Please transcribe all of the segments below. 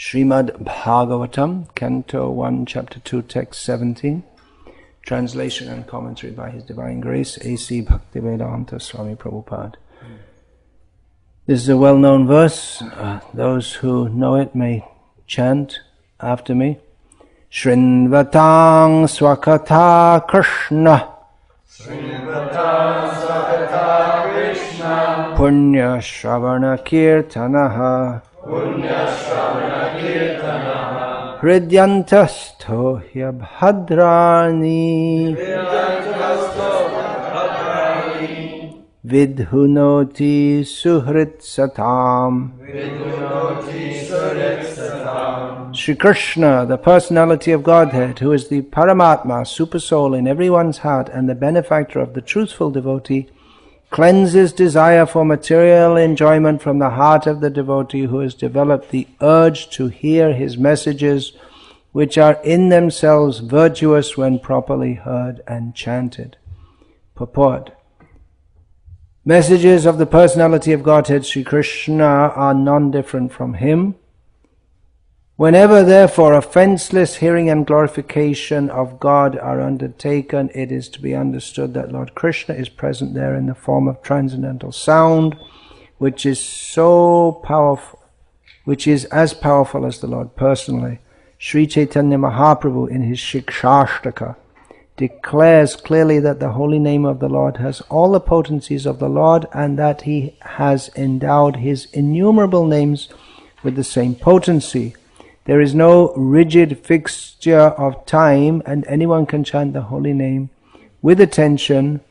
Srimad Bhagavatam, Canto 1, Chapter 2, Text 17. Translation and commentary by His Divine Grace, A.C. Bhaktivedanta Swami Prabhupada. This is a well-known verse. Those who know it may chant after me. Shrinvatang Swakata Krishna Shrinvatang Swakata Krishna Punya Shravana Kirtanaha Punya Shravana Kirtanaha Hridyantasto Hyabhadrani Hridyantasto Hyabhadrani Vidhunoti Suhrit Satam. Vidhunoti Suhrit Satam. Shri Krishna, the personality of Godhead, who is the Paramatma, Supersoul in everyone's heart and the benefactor of the truthful devotee, cleanses desire for material enjoyment from the heart of the devotee who has developed the urge to hear his messages, which are in themselves virtuous when properly heard and chanted. Purport. Messages of the personality of Godhead, Sri Krishna, are non-different from him. Whenever, therefore, offenceless hearing and glorification of God are undertaken, it is to be understood that Lord Krishna is present there in the form of transcendental sound, which is so powerful, which is as powerful as the Lord personally. Sri Chaitanya Mahaprabhu in his Shikshashtaka declares clearly that the holy name of the Lord has all the potencies of the Lord and that he has endowed his innumerable names with the same potency. There is no rigid fixture of time, and anyone can chant the holy name with attention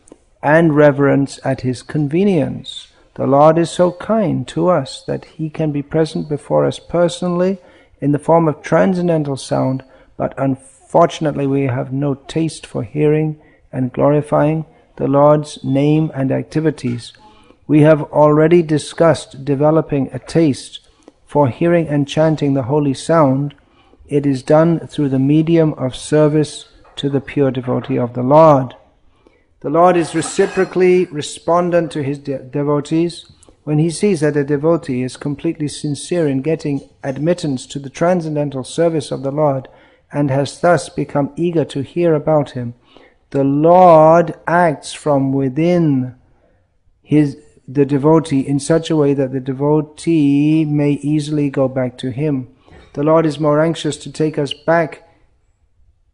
and reverence at his convenience. The Lord is so kind to us that he can be present before us personally in the form of transcendental sound, but unfortunately we have no taste for hearing and glorifying the Lord's name and activities. We have already discussed developing a taste for hearing and chanting the holy sound. It is done through the medium of service to the pure devotee of the Lord. The Lord is reciprocally respondent to his devotees. When he sees that a devotee is completely sincere in getting admittance to the transcendental service of the Lord and has thus become eager to hear about him, the Lord acts from within the devotee in such a way that the devotee may easily go back to him. The Lord is more anxious to take us back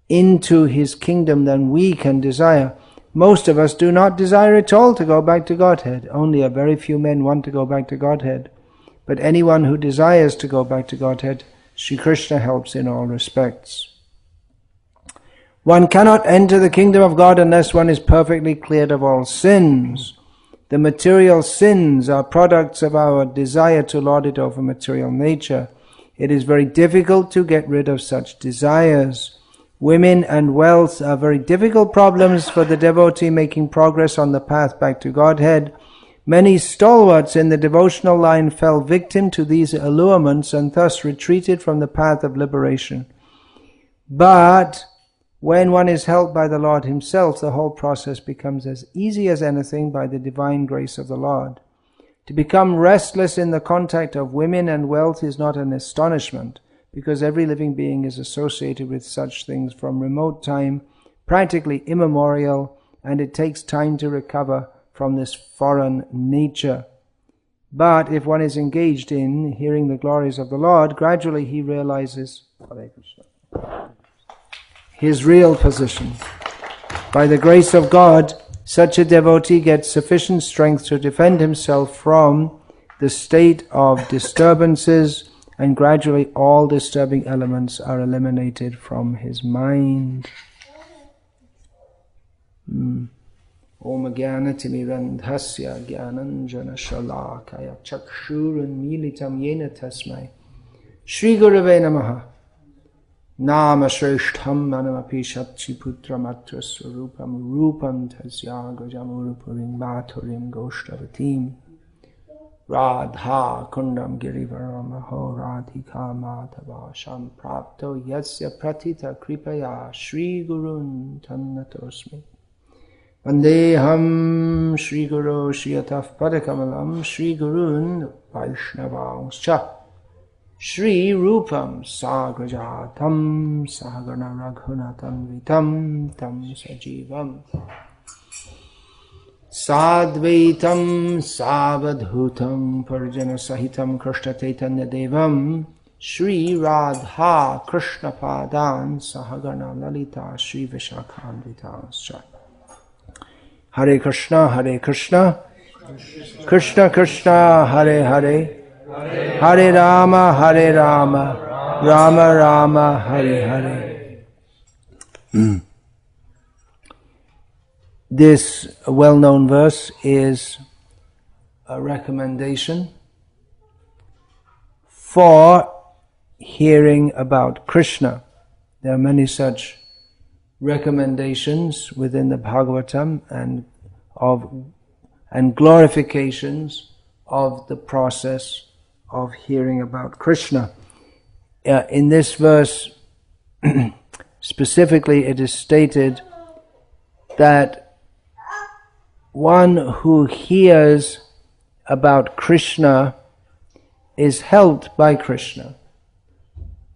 into his kingdom than we can desire. Most of us do not desire at all to go back to Godhead. Only a very few men want to go back to Godhead. But anyone who desires to go back to Godhead, Sri Krishna helps in all respects. One cannot enter the kingdom of God unless one is perfectly cleared of all sins. The material sins are products of our desire to lord it over material nature. It is very difficult to get rid of such desires. Women and wealth are very difficult problems for the devotee making progress on the path back to Godhead. Many stalwarts in the devotional line fell victim to these allurements and thus retreated from the path of liberation. But when one is helped by the Lord himself, the whole process becomes as easy as anything by the divine grace of the Lord. To become restless in the contact of women and wealth is not an astonishment, because every living being is associated with such things from remote time, practically immemorial, and it takes time to recover from this foreign nature. But if one is engaged in hearing the glories of the Lord, gradually he realizes his real position. By the grace of God, such a devotee gets sufficient strength to defend himself from the state of disturbances, and gradually all disturbing elements are eliminated from his mind. Om Jnanatirmirandhasya Jnananjana Shalakaya Chakshurunmilitam Yena Tasmai Shri Gurave Namaha Nama Shreshtham Manamapi Shatchiputra Matra Swarupam Rupam Tasya Gajamurupurim Bhaturim Goshtavatim Radha Kundam Girivaramaho Radhika Madhava Samprapto Yasya Pratita Kripaya Shri Gurun Tannatosmi Vandeham Shri Guru Shiyataf Padakamalam Shri Gurun Vaishnavangscha Shri Rupam Sagrajatam Sagarna Raghunatam Vitam Tam Sajivam Sadvaitam Savadhutam Parjana Sahitam Krishna Chaitanya Devam Shri Radha Krishna Padan Sahagana Lalita Shri Vishakhanvitascha. Hare Krishna, Krishna Krishna, Hare Hare, Hare Rama, Rama Rama, Hare Hare. This well-known verse is a recommendation for hearing about Krishna. There are many such recommendations within the Bhagavatam and glorifications of the process of hearing about Krishna. In this verse, specifically, it is stated that one who hears about Krishna is helped by Krishna,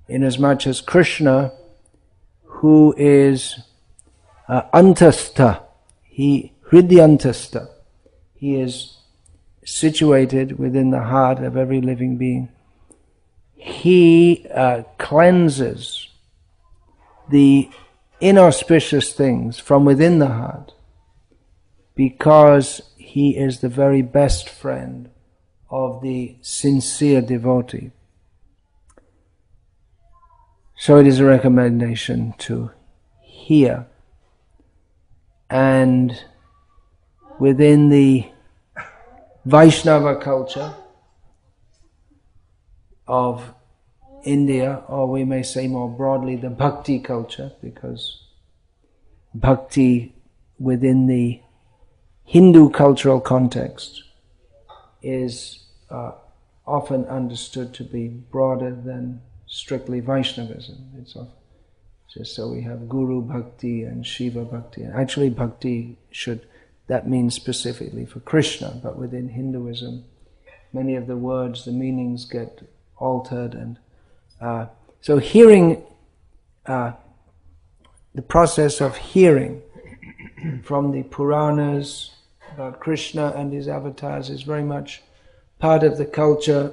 inasmuch as Krishna, who is antastha, hridyantastha, he is situated within the heart of every living being. He cleanses the inauspicious things from within the heart, because he is the very best friend of the sincere devotee. So it is a recommendation to hear. And within the Vaishnava culture of India, or we may say more broadly the bhakti culture, because bhakti within the Hindu cultural context is often understood to be broader than strictly Vaishnavism. It's just so we have Guru Bhakti and Shiva Bhakti. Actually, Bhakti that means specifically for Krishna, but within Hinduism, many of the words, the meanings get altered, and so hearing, the process of hearing from the Puranas about Krishna and his avatars is very much part of the culture.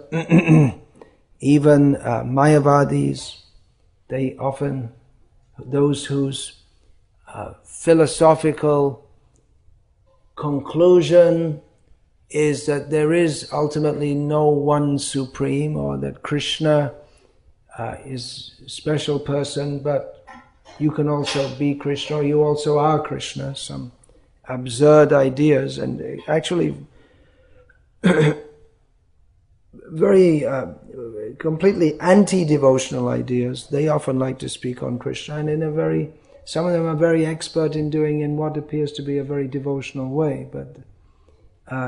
Even Mayavadis, those whose philosophical conclusion is that there is ultimately no one supreme, or that Krishna is a special person, but you can also be Krishna, or you also are Krishna, some absurd ideas, and actually very completely anti-devotional ideas. They often like to speak on Krishna, and some of them are very expert in what appears to be a very devotional way, but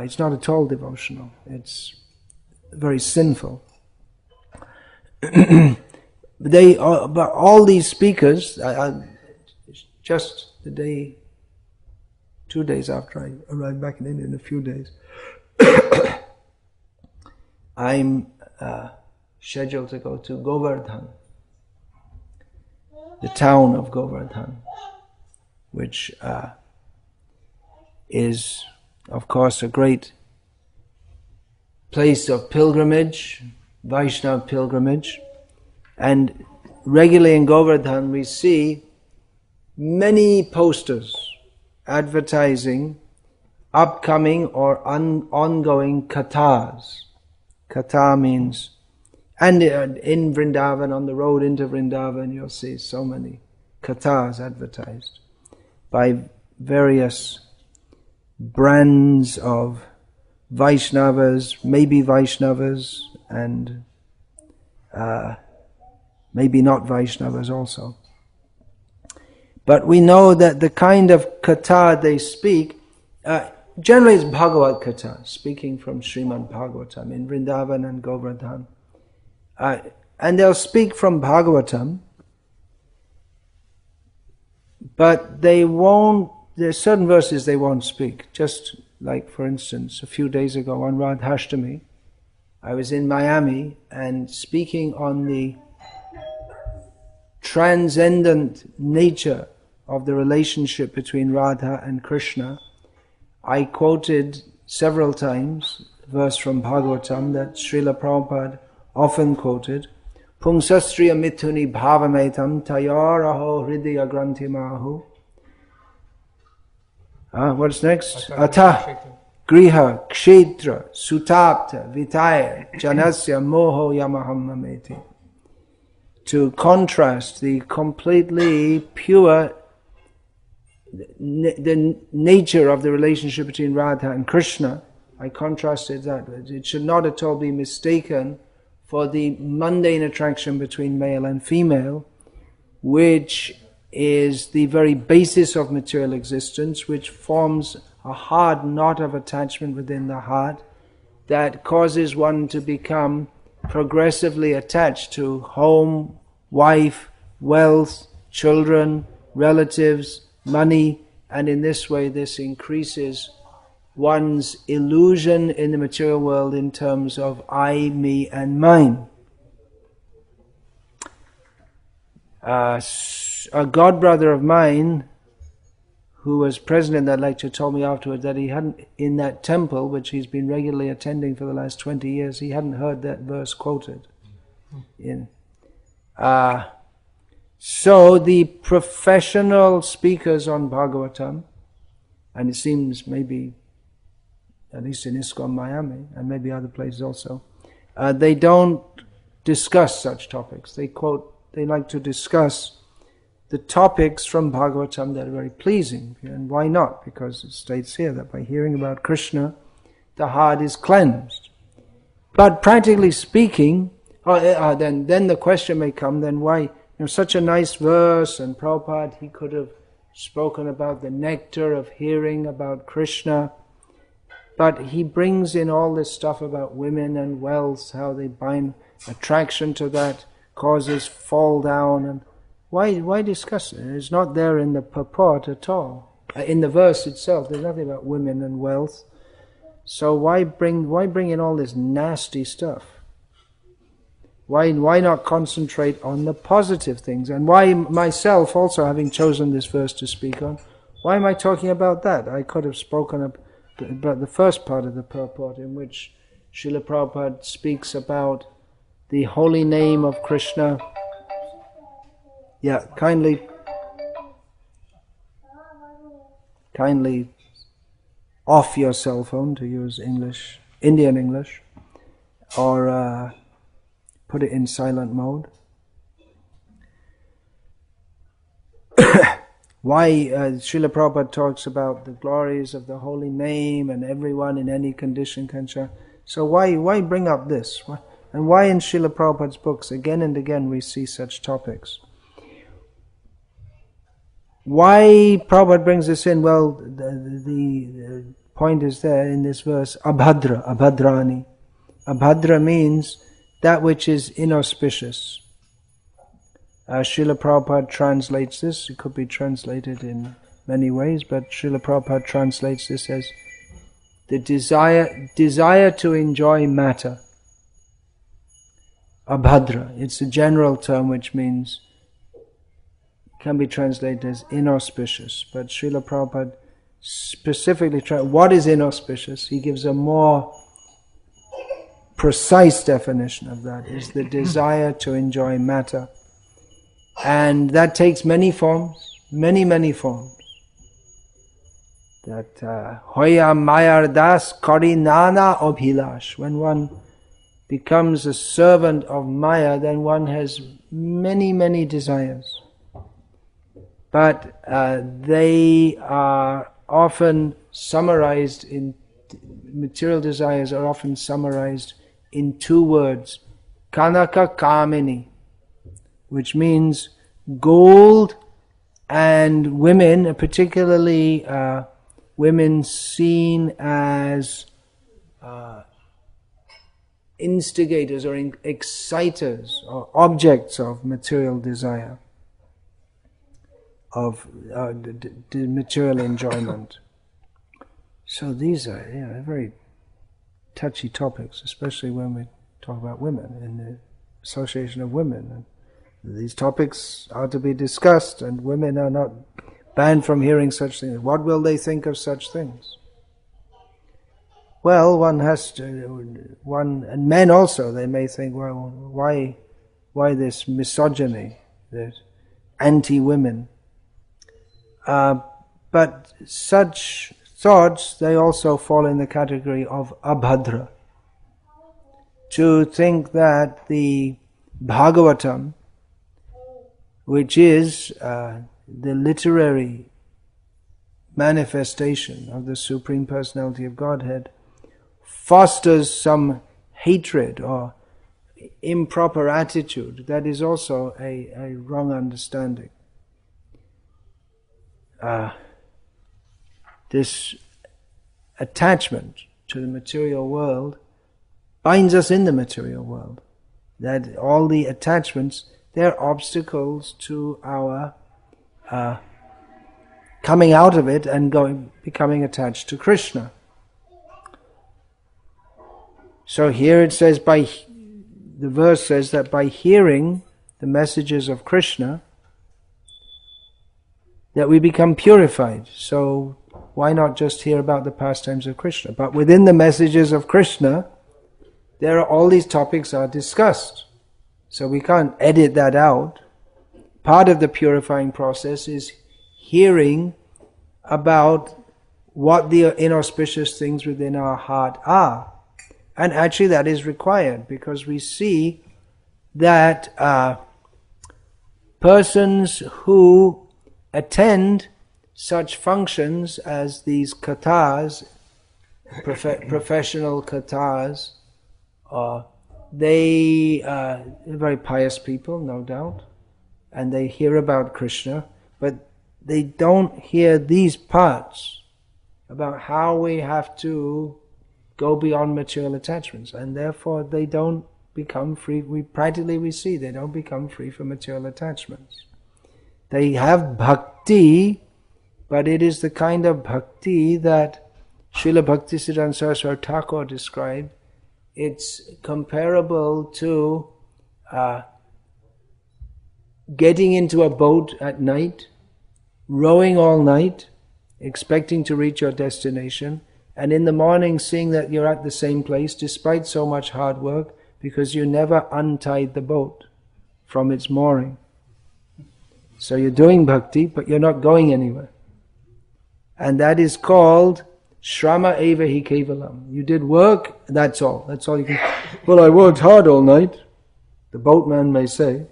it's not at all devotional. It's very sinful. But all these speakers, just 2 days after I arrived back in India, in a few days, I'm scheduled to go to Govardhan, the town of Govardhan, which is, of course, a great place of pilgrimage, Vaishnava pilgrimage. And regularly in Govardhan we see many posters advertising upcoming or ongoing kathas. Katha means, and in Vrindavan, on the road into Vrindavan, you'll see so many kathas advertised by various brands of Vaishnavas, maybe Vaishnavas, and maybe not Vaishnavas also. But we know that the kind of katha they speak, generally it's Bhagavad Katha, speaking from Srimad Bhagavatam in Vrindavan and Govardhan. And they'll speak from Bhagavatam, but there's certain verses they won't speak. Just like, for instance, a few days ago on Radhashtami, I was in Miami and speaking on the transcendent nature of the relationship between Radha and Krishna. I quoted several times a verse from Bhagavatam that Srila Prabhupada often quoted, Pungsastriya mithuni bhavametam tayaraho hridaya grantimahu. What's next? Atah griha kshetra sutapta vitaya janasya moho yamaham mameti. To contrast the completely pure the nature of the relationship between Radha and Krishna, I contrasted that. It should not at all be mistaken for the mundane attraction between male and female, which is the very basis of material existence, which forms a hard knot of attachment within the heart that causes one to become progressively attached to home, wife, wealth, children, relatives, money, and in this way this increases one's illusion in the material world in terms of I, me, and mine. A godbrother of mine who was present in that lecture told me afterwards that he hadn't, in that temple which he's been regularly attending for the last 20 years, he hadn't heard that verse quoted. So the professional speakers on Bhagavatam, and it seems maybe, at least in ISKCON Miami, and maybe other places also, they don't discuss such topics. They like to discuss the topics from Bhagavatam that are very pleasing. And why not? Because it states here that by hearing about Krishna, the heart is cleansed. But practically speaking, then the question may come, then why, such a nice verse, and Prabhupada, he could have spoken about the nectar of hearing about Krishna, but he brings in all this stuff about women and wealth, how they bind attraction to that, causes fall down, and why discuss it? It's not there in the purport at all. In the verse itself, there's nothing about women and wealth. So why bring in all this nasty stuff? Why not concentrate on the positive things? And why myself, also having chosen this verse to speak on, why am I talking about that? I could have spoken about the first part of the purport in which Srila Prabhupada speaks about the holy name of Krishna. Yeah, kindly off your cell phone, to use English, Indian English, or put it in silent mode. Why Srila Prabhupada talks about the glories of the holy name and everyone in any condition can chant. So why bring up this? And why in Srila Prabhupada's books again and again we see such topics? Why Prabhupada brings this in? Well, the point is there in this verse, abhadra, abhadrani. Abhadra means that which is inauspicious. Srila Prabhupada translates this, it could be translated in many ways, but Srila Prabhupada translates this as the desire to enjoy matter. Abhadra, it's a general term which means, can be translated as inauspicious, but Srila Prabhupada specifically, what is inauspicious? He gives a more precise definition of that, is the desire to enjoy matter. And that takes many forms, many forms. That hoya mayar das kari nana abhilash. When one becomes a servant of Maya, then one has many desires. But they are often summarized in, material desires are often summarized in two words, Kanaka Kamini, which means gold and women, particularly women seen as instigators or exciters or objects of material desire, of material enjoyment. So these are very touchy topics, especially when we talk about women in the association of women. And these topics are to be discussed, and women are not banned from hearing such things. What will they think of such things? Well, one has to, and men also, they may think, well, why this misogyny, this anti-women? But such thoughts, they also fall in the category of abhadra. To think that the Bhagavatam, which is the literary manifestation of the Supreme Personality of Godhead, fosters some hatred or improper attitude, that is also a wrong understanding. This attachment to the material world binds us in the material world. That all the attachments, they're obstacles to our coming out of it and becoming attached to Krishna. So here it says, the verse says that by hearing the messages of Krishna, that we become purified. So why not just hear about the pastimes of Krishna? But within the messages of Krishna, there are all these topics are discussed. So we can't edit that out. Part of the purifying process is hearing about what the inauspicious things within our heart are. And actually that is required, because we see that persons who attend such functions as these kathas, professional kathas, they are very pious people, no doubt, and they hear about Krishna, but they don't hear these parts about how we have to go beyond material attachments, and therefore they don't become free. We see they don't become free from material attachments. They have bhakti, but it is the kind of bhakti that Srila Bhaktisiddhanta Saraswati Thakur described. It's comparable to getting into a boat at night, rowing all night, expecting to reach your destination, and in the morning seeing that you're at the same place despite so much hard work, because you never untied the boat from its mooring. So you're doing bhakti, but you're not going anywhere. And that is called Shrama eva hi kevalam. You did work, that's all. That's all you can. Well, I worked hard all night. The boatman may say,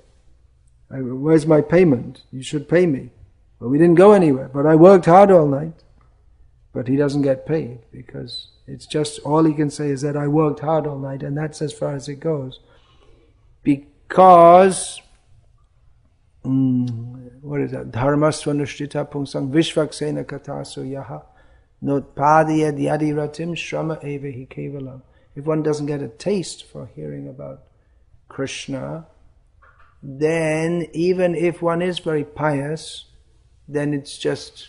where's my payment? You should pay me. Well, we didn't go anywhere, but I worked hard all night. But he doesn't get paid, because it's just, all he can say is that I worked hard all night, and that's as far as it goes. Because, what is that? Dharmasvanushtita pungsang vishvaksena kataso yaha notpadiyad yadiratim shrama eva hi kevalam. If one doesn't get a taste for hearing about Krishna, then even if one is very pious, then it's just,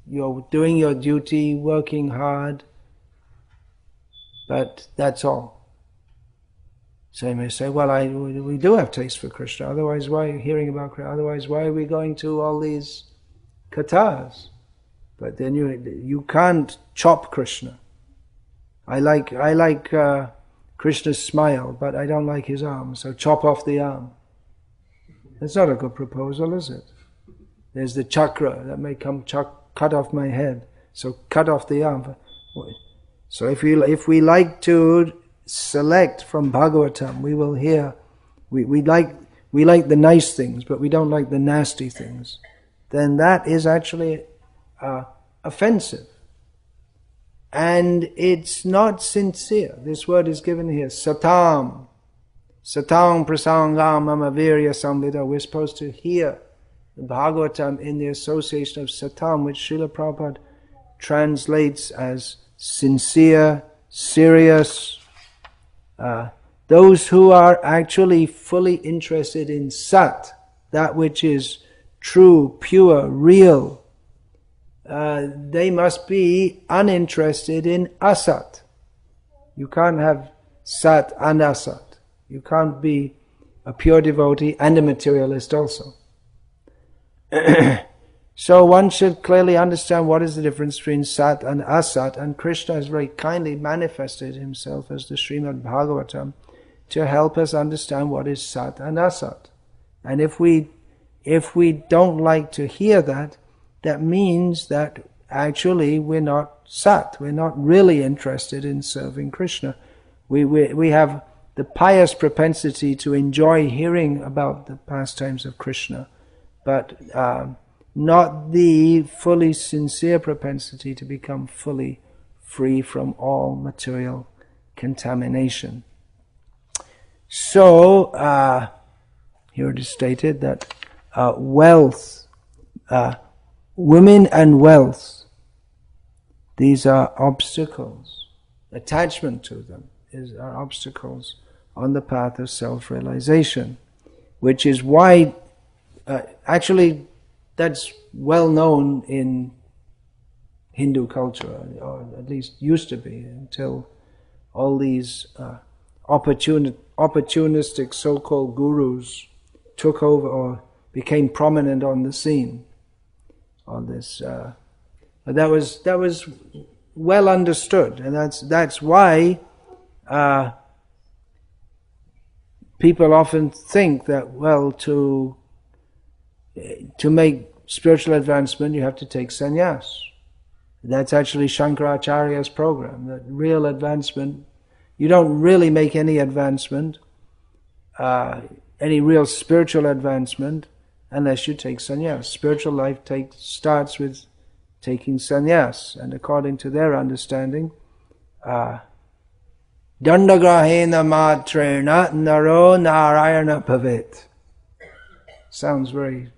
you're doing your duty, working hard, but that's all. So you may say, well, we do have taste for Krishna, otherwise why are you hearing about Krishna? Otherwise why are we going to all these kathas? But then you can't chop Krishna. I like Krishna's smile, but I don't like his arm, so chop off the arm. That's not a good proposal, is it? There's the chakra that may come cut off my head, so cut off the arm. So if we like to select from Bhagavatam, we will hear, we like the nice things, but we don't like the nasty things. Then that is actually offensive, and it's not sincere. This word is given here, satam prasangam mama virya samvida. We're supposed to hear the Bhagavatam in the association of satam, which Srila Prabhupada translates as sincere, serious. Those who are actually fully interested in sat, that which is true, pure, real, they must be uninterested in asat. You can't have sat and asat. You can't be a pure devotee and a materialist also. So one should clearly understand what is the difference between sat and asat, and Krishna has very kindly manifested himself as the Srimad Bhagavatam to help us understand what is sat and asat. And if we don't like to hear that, that means that actually we're not sat, we're not really interested in serving Krishna. We have the pious propensity to enjoy hearing about the pastimes of Krishna, but not the fully sincere propensity to become fully free from all material contamination. So, here it is stated that wealth, women and wealth, these are obstacles. Attachment to them are obstacles on the path of self-realization, which is why, actually, that's well known in Hindu culture, or at least used to be, until all these opportunistic so-called gurus took over or became prominent on the scene. On this, that was well understood, and that's why people often think that, well, to make spiritual advancement you have to take sannyas. That's actually Shankaracharya's program. That real advancement, you don't really make any advancement, any real spiritual advancement, unless you take sannyas. Spiritual life starts with taking sannyas, and according to their understanding, dandagrahena matrena naro narayana bhavet. Sounds very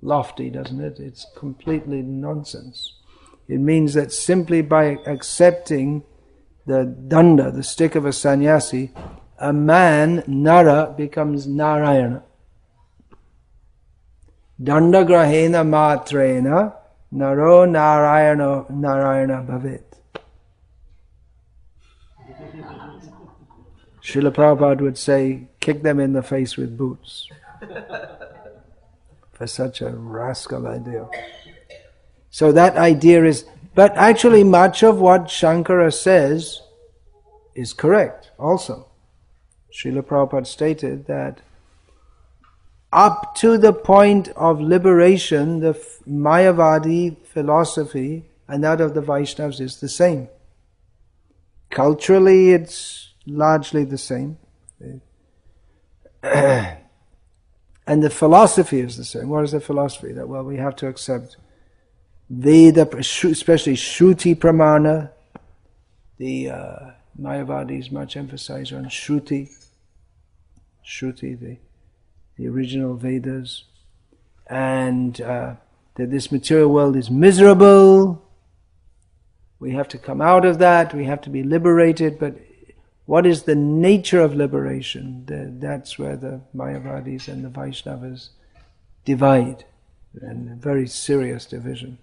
lofty, doesn't it? It's completely nonsense. It means that simply by accepting the danda, the stick of a sannyasi, a man, Nara, becomes Narayana. Dandagrahena matrena naro narayana bhavet. Srila Prabhupada would say, kick them in the face with boots. For such a rascal idea. So that idea is, but actually much of what Shankara says is correct also. Srila Prabhupada stated that up to the point of liberation, the Mayavadi philosophy and that of the Vaishnavas is the same. Culturally, it's largely the same. And the philosophy is the same. What is the philosophy? That, well, we have to accept Veda, especially Shruti Pramana. The Mayavadis much emphasize on Shruti. Shruti, the original Vedas. And that this material world is miserable. We have to come out of that. We have to be liberated. But what is the nature of liberation? That's where the Mayavadis and the Vaishnavas divide, and a very serious division.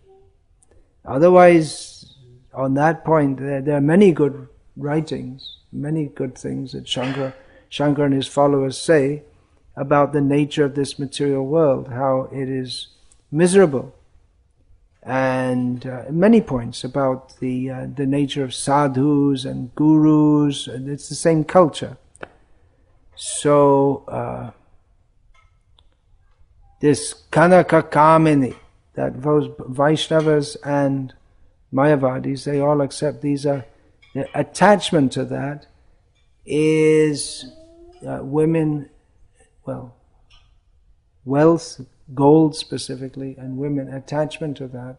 Otherwise, on that point, there are many good writings, many good things that Shankara and his followers say about the nature of this material world, how it is miserable, and many points about the nature of sadhus and gurus, and it's the same culture. So this Kanaka Kamini, that those Vaishnavas and Mayavadis, they all accept these are, the attachment to that is women, well, wealth, gold specifically, and women, attachment to that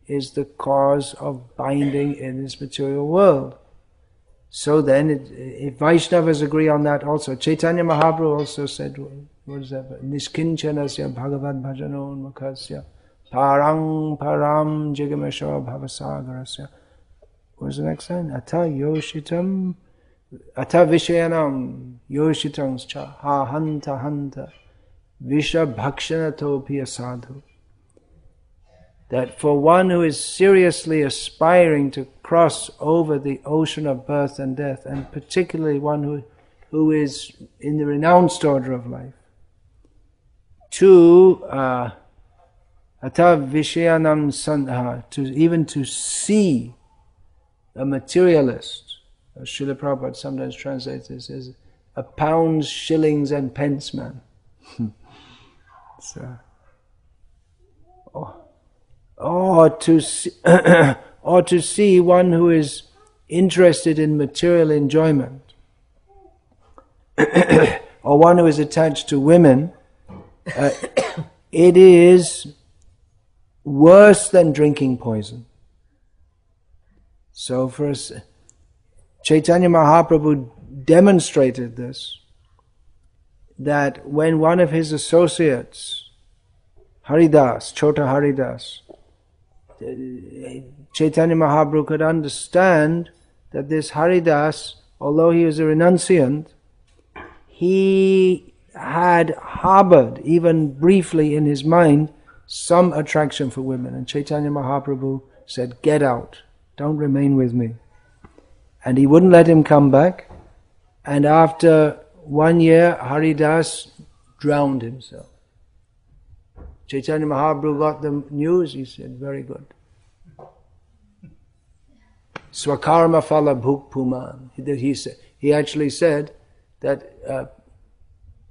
is the cause of binding in this material world. So then, if Vaishnavas agree on that also, Chaitanya Mahaprabhu also said, what is that? Nishkinchanasya bhagavad bhajano unmukasya parang param jigamesha bhavasagarasya. What's the next line? Ata yoshitam, ata vishayanam yoshitams cha ha hanta hanta visha bhakshanato piya sadhu. that for one who is seriously aspiring to cross over the ocean of birth and death, and particularly one who is in the renounced order of life, to Ata Vishayanam Sandha, even to see a materialist, as Srila Prabhupada sometimes translates this as a pounds, shillings and pence man. So, or to see one who is interested in material enjoyment, or one who is attached to women, it is worse than drinking poison. So for us, Chaitanya Mahaprabhu demonstrated this, that when one of his associates, Haridas, Chota Haridas, Chaitanya Mahaprabhu could understand that this Haridas, although he was a renunciant, he had harbored, even briefly in his mind, some attraction for women. And Chaitanya Mahaprabhu said, "Get out, don't remain with me." And he wouldn't let him come back. And after 1 year, Haridas drowned himself. Chaitanya Mahaprabhu got the news, he said, "Very good. Swakarma phala bhuk puman." He actually said that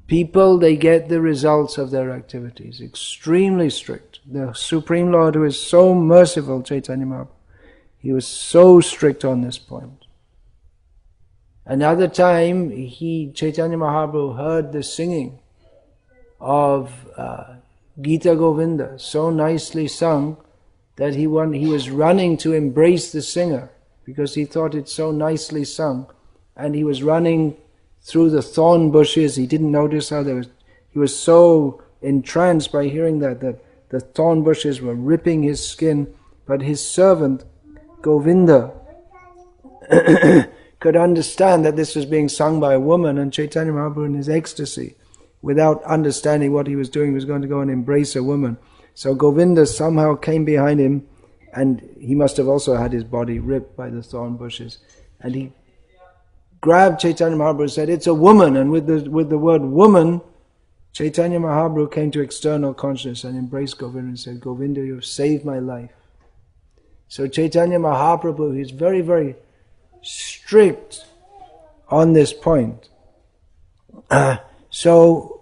people, they get the results of their activities. Extremely strict. The Supreme Lord, who is so merciful, Chaitanya Mahaprabhu, he was so strict on this point. Another time, Chaitanya Mahaprabhu heard the singing of Gita Govinda, so nicely sung that he was running to embrace the singer because he thought it so nicely sung, and he was running through the thorn bushes. He didn't notice how he was so entranced by hearing that the thorn bushes were ripping his skin, but his servant Govinda could understand that this was being sung by a woman, and Chaitanya Mahaprabhu in his ecstasy, without understanding what he was doing, was going to go and embrace a woman. So Govinda somehow came behind him, and he must have also had his body ripped by the thorn bushes, and he grabbed Chaitanya Mahaprabhu and said, "It's a woman." And with the word woman, Chaitanya Mahaprabhu came to external consciousness and embraced Govinda and said, "Govinda, you have saved my life." So Chaitanya Mahaprabhu is very, very strict on this point. So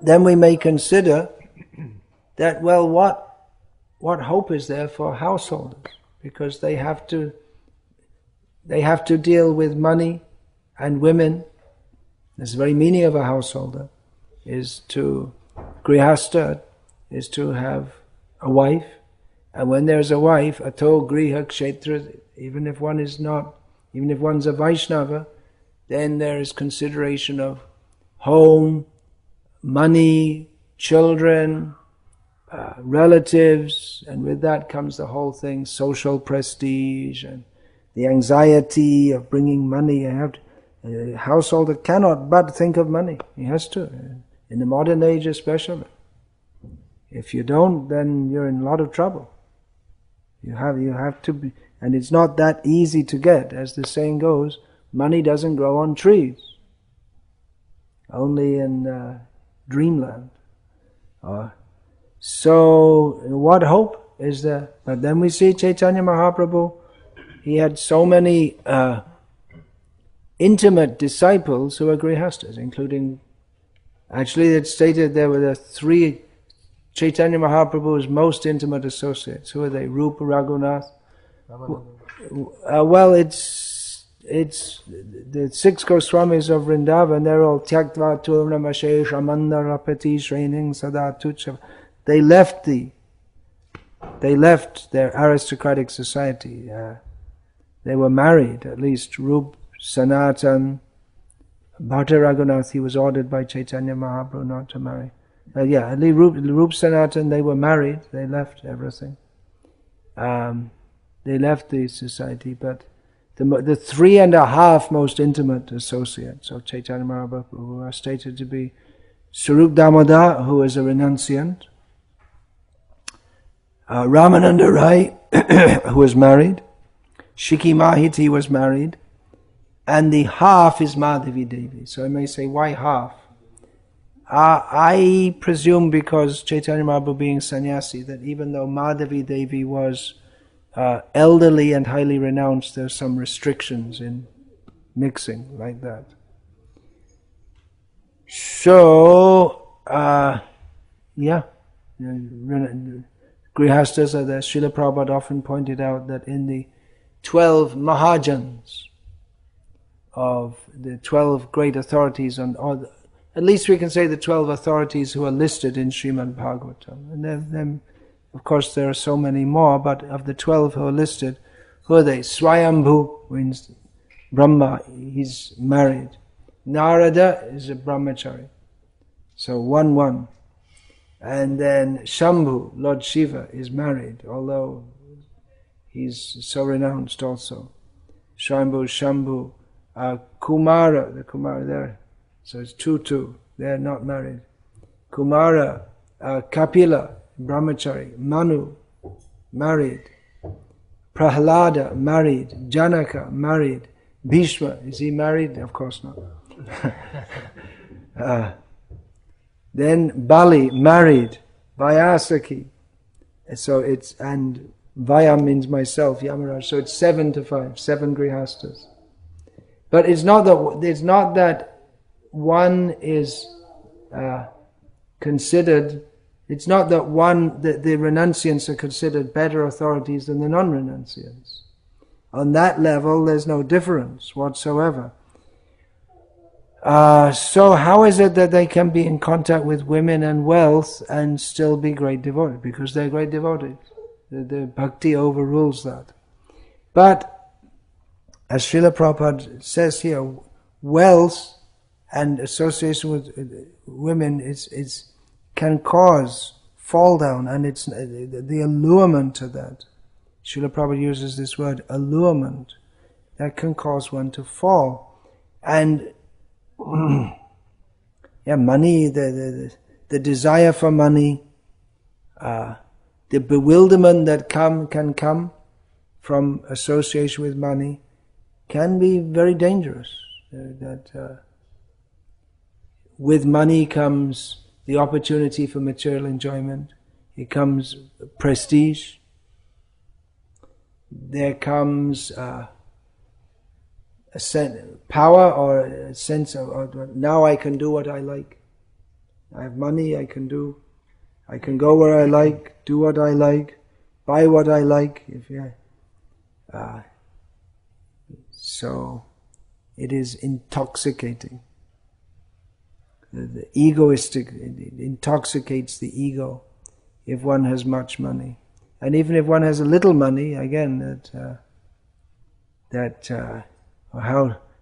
then we may consider that, well, what hope is there for householders? Because they have to deal with money and women. This very meaning of a householder is to grihastha, is to have a wife, and when there's a wife, ato griha kshetra, even if one's a Vaishnava, then there is consideration of home, money, children, relatives, and with that comes the whole thing, social prestige and the anxiety of bringing money. A householder cannot but think of money. He has to, in the modern age especially. If you don't, then you're in a lot of trouble. You have to be, and it's not that easy to get. As the saying goes, money doesn't grow on trees. Only in dreamland. So what hope is there? But then we see Chaitanya Mahaprabhu, he had so many intimate disciples who were grihastas, including, actually it's stated there were the 3 Chaitanya Mahaprabhu's most intimate associates. Who are they? Rupa, Raghunath. Well, it's the 6 Goswamis of Vrindavan. They're all Tyaktva Turnamashesh Amandara Pati Shrening Sada Tucha. They left their aristocratic society. They were married, at least Rup, Sanatan, Bhatta Raghunath. He was ordered by Chaitanya Mahaprabhu not to marry. At least Rup Sanatan, they were married, they left everything. They left the society, but the 3.5 most intimate associates of Chaitanya Mahaprabhu are stated to be Swarup Damodar, who is a renunciant, Ramananda Rai, who was married, Shiki Mahiti was married, and the half is Madhavi Devi. So I may say, why half? I presume because Chaitanya Mahaprabhu being sannyasi, that even though Madhavi Devi was elderly and highly renounced, there's some restrictions in mixing like that. So, Grihastas are there. Srila Prabhupada often pointed out that in the 12 Mahajans of the 12 great authorities, or at least we can say the 12 authorities who are listed in Srimad Bhagavatam. And then, of course, there are so many more, but of the 12 who are listed, who are they? Swayambhu means Brahma, he's married. Narada is a brahmachari. So 1. And then Shambhu, Lord Shiva, is married, although he's so renounced also. Shambhu, Kumara, the Kumara there. So it's 2. They're not married. Kumara, Kapila, brahmachari. Manu, married. Prahlada, married. Janaka, married. Bhishma, is he married? Of course not. Then Bali, married. Vyasaki. So it's, and Vaya means myself, Yamaraj. So it's 7 to 5, 7 grihastas. But it's not that one is considered. It's not that the renunciants are considered better authorities than the non-renunciants. On that level, there's no difference whatsoever. So how is it that they can be in contact with women and wealth and still be great devotees? Because they're great devotees. The bhakti overrules that. But, as Srila Prabhupada says here, wealth and association with women can cause fall down, and it's the allurement to that. Srila Prabhupada uses this word, allurement, that can cause one to fall. And money, the desire for money, the bewilderment that can come from association with money can be very dangerous. With money comes the opportunity for material enjoyment. It comes prestige. There comes a power or a sense of now I can do what I like. I have money, I can go where I like, do what I like, buy what I like. So it is intoxicating. The egoistic, it intoxicates the ego if one has much money. And even if one has a little money, again,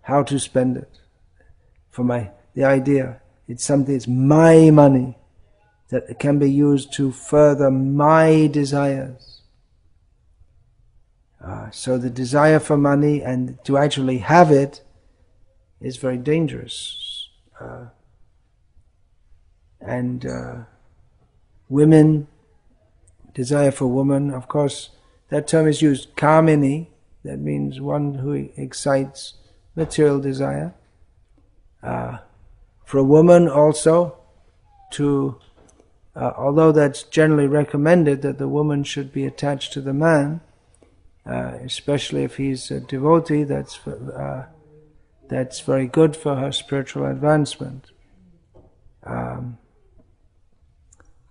how to spend it. The idea, it's my money that can be used to further my desires. So the desire for money and to actually have it is very dangerous. And women, desire for woman, of course, that term is used, kamini, that means one who excites material desire. For a woman also, although that's generally recommended that the woman should be attached to the man, especially if he's a devotee, that's very good for her spiritual advancement.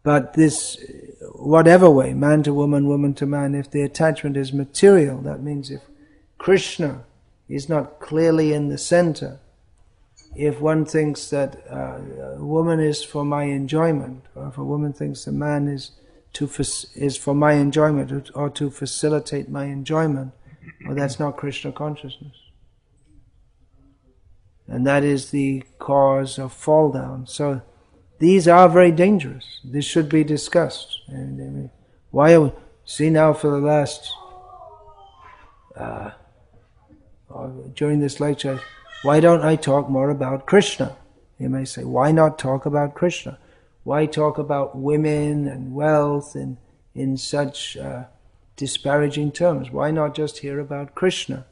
But this, whatever way, man to woman, woman to man, if the attachment is material, that means if Krishna is not clearly in the center, if one thinks that a woman is for my enjoyment, or if a woman thinks the man is for my enjoyment or to facilitate my enjoyment, well, that's not Krishna consciousness. And that is the cause of fall down. So these are very dangerous. This should be discussed. See now for the last, during this lecture, why don't I talk more about Krishna? You may say, why not talk about Krishna? Why talk about women and wealth in such disparaging terms? Why not just hear about Krishna?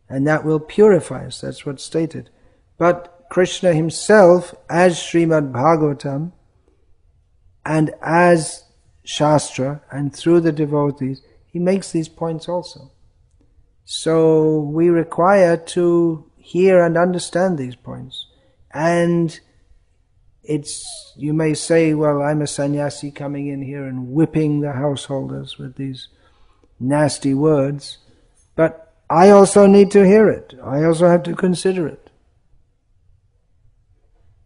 And that will purify us, that's what's stated. But Krishna himself, as Srimad Bhagavatam, and as Shastra, and through the devotees, he makes these points also. So we require to hear and understand these points. And you may say, well, I'm a sannyasi coming in here and whipping the householders with these nasty words, but I also need to hear it. I also have to consider it.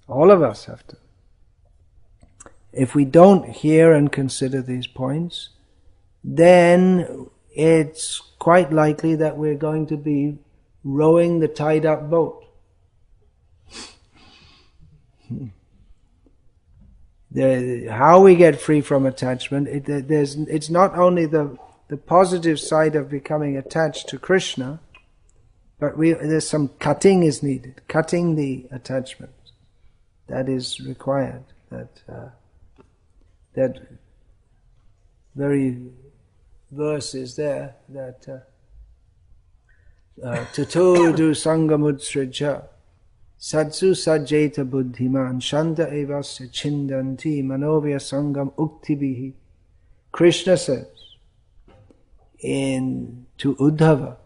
All of us have to. If we don't hear and consider these points, then it's quite likely that we're going to be rowing the tied-up boat. How we get free from attachment, it's not only the positive side of becoming attached to Krishna, but there's some cutting is needed, cutting the attachment. That is required. That very verse is there that Tato du sangamutsraja satsu sajjeta buddhiman shanta evasya chindanti manovya sangam uktibihi. Krishna says to Uddhava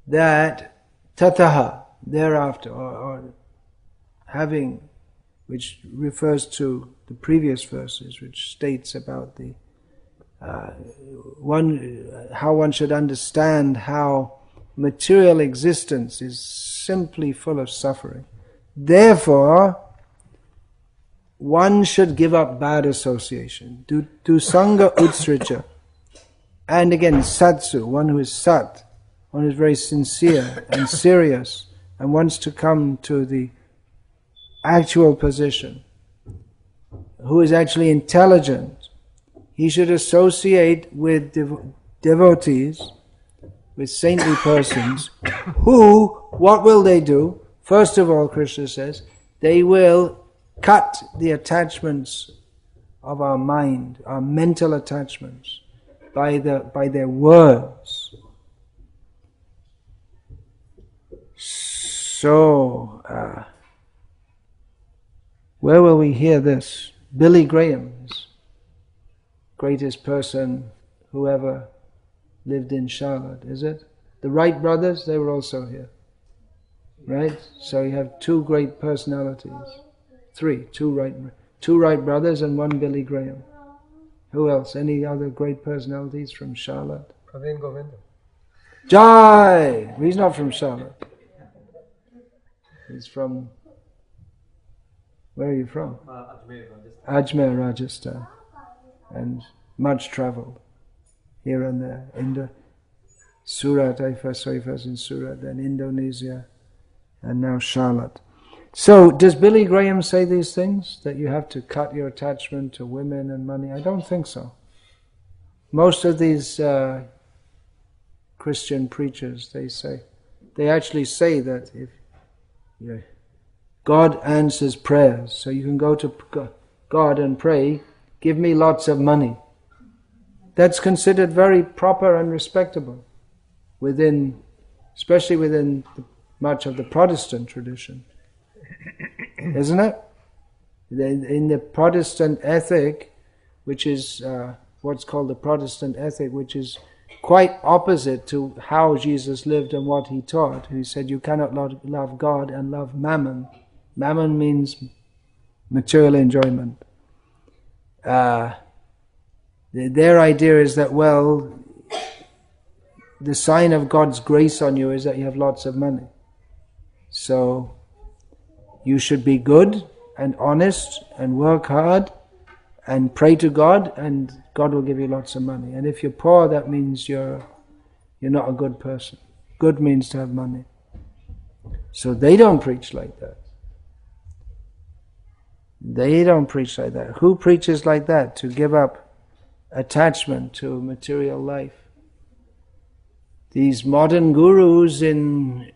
that tataha, thereafter, or having, which refers to the previous verses, which states about the how one should understand how material existence is simply full of suffering. Therefore, one should give up bad association. Do sangha utsrija. And again, satsu, one who is sat, one who is very sincere and serious and wants to come to the actual position, who is actually intelligent. He should associate with devotees, with saintly persons, who, what will they do? First of all, Krishna says, they will cut the attachments of our mind, our mental attachments, by their words. So, where will we hear this? Billy Graham's greatest person who ever lived in Charlotte, is it? The Wright brothers, they were also here. Right? So you have two great personalities. Two Wright brothers and one Billy Graham. Who else? Any other great personalities from Charlotte? Praveen Govinda. Jai! He's not from Charlotte. He's from... Where are you from? Ajmer, Rajasthan. And much travelled here and there. Surat, I first saw you first in Surat, then Indonesia, and now Charlotte. So, does Billy Graham say these things? That you have to cut your attachment to women and money? I don't think so. Most of these Christian preachers, they actually say that if God answers prayers, so you can go to God and pray, give me lots of money. That's considered very proper and respectable, especially within much of the Protestant tradition. Isn't it? In the Protestant ethic, which is what's called the Protestant ethic, which is quite opposite to how Jesus lived and what he taught. He said you cannot love God and love mammon. Mammon means material enjoyment. Their idea is that, well, the sign of God's grace on you is that you have lots of money. So you should be good and honest and work hard and pray to God, and God will give you lots of money. And if you're poor, that means you're not a good person. Good means to have money. So they don't preach like that. They don't preach like that. Who preaches like that? To give up attachment to material life. These modern gurus in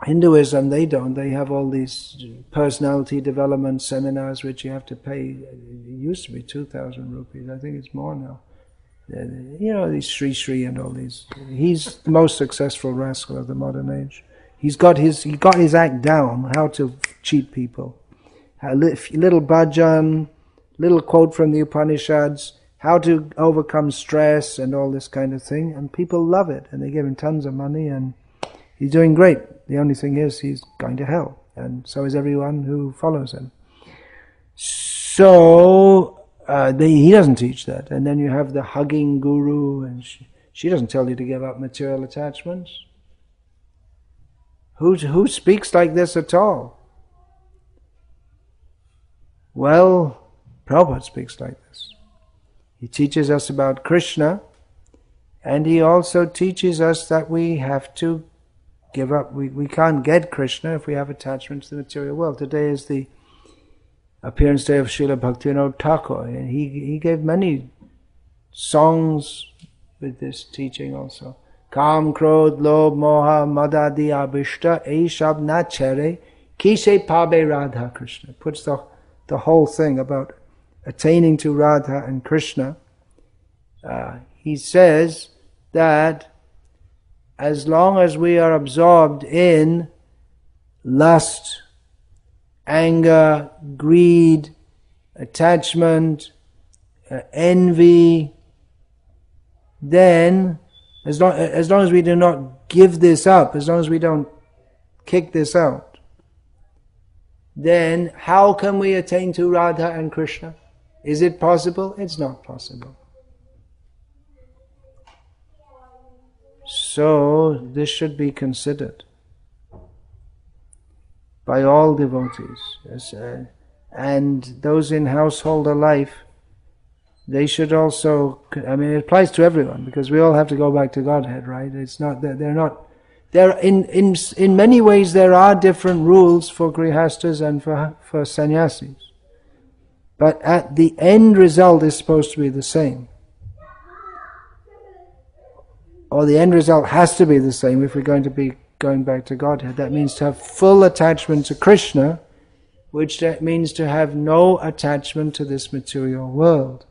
Hinduism, they don't. They have all these personality development seminars which you have to pay. It used to be 2,000 rupees. I think it's more now. You know, these Sri Sri and all these. He's the most successful rascal of the modern age. He got his act down, how to cheat people. Little bhajan, little quote from the Upanishads, how to overcome stress and all this kind of thing. And people love it, and they give him tons of money, and he's doing great. The only thing is he's going to hell, and so is everyone who follows him. So he doesn't teach that. And then you have the hugging guru, and she doesn't tell you to give up material attachments. Who speaks like this at all? Well, Prabhupada speaks like this. He teaches us about Krishna, and he also teaches us that we have to give up. We can't get Krishna if we have attachment to the material world. Today is the appearance day of Srila Bhaktivinoda Thakur, and he gave many songs with this teaching also. Kam, Krodh, Lobh, Moha, Madadi, Abhishta, Ei Shab Na Chere, Kise Pabe Radha Krishna. Puts the whole thing about attaining to Radha and Krishna. He says that as long as we are absorbed in lust, anger, greed, attachment, envy, then as long as we do not give this up, as long as we don't kick this out, then how can we attain to Radha and Krishna? Is it possible? It's not possible. So this should be considered by all devotees. And those in householder life, they should also, I mean, it applies to everyone, because we all have to go back to Godhead, right? It's not that they're not, in many ways there are different rules for grihastas and for sannyasis. But at the end result is supposed to be the same. Or the end result has to be the same if we're going to be going back to Godhead. That means to have full attachment to Krishna, which that means to have no attachment to this material world.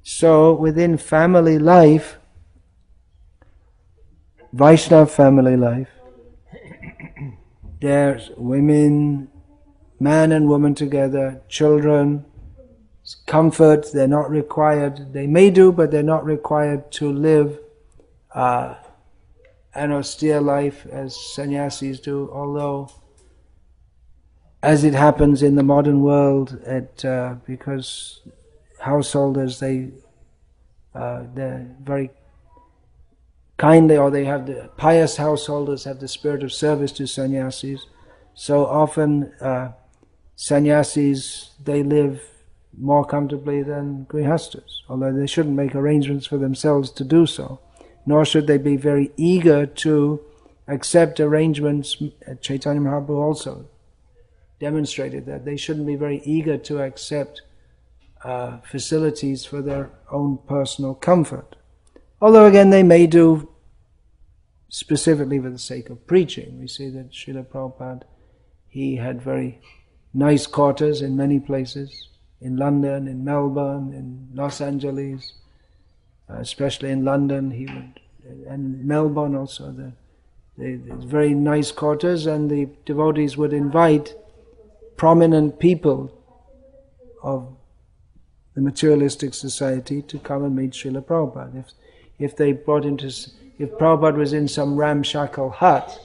So within family life, Vaishnava family life, there's women, man and woman together, children, comfort, they're not required, they may do, but they're not required to live an austere life as sannyasis do, although as it happens in the modern world, because householders, they're very kindly, or they have the pious householders have the spirit of service to sannyasis. So often sannyasis, they live more comfortably than grihastas, although they shouldn't make arrangements for themselves to do so, nor should they be very eager to accept arrangements. Chaitanya Mahaprabhu also demonstrated that they shouldn't be very eager to accept facilities for their own personal comfort. Although again they may do specifically for the sake of preaching. We see that Srila Prabhupada, he had very nice quarters in many places, in London, in Melbourne, in Los Angeles, especially in London, and Melbourne also. The very nice quarters, and the devotees would invite prominent people of the materialistic society to come and meet Srila Prabhupada. If Prabhupada was in some ramshackle hut,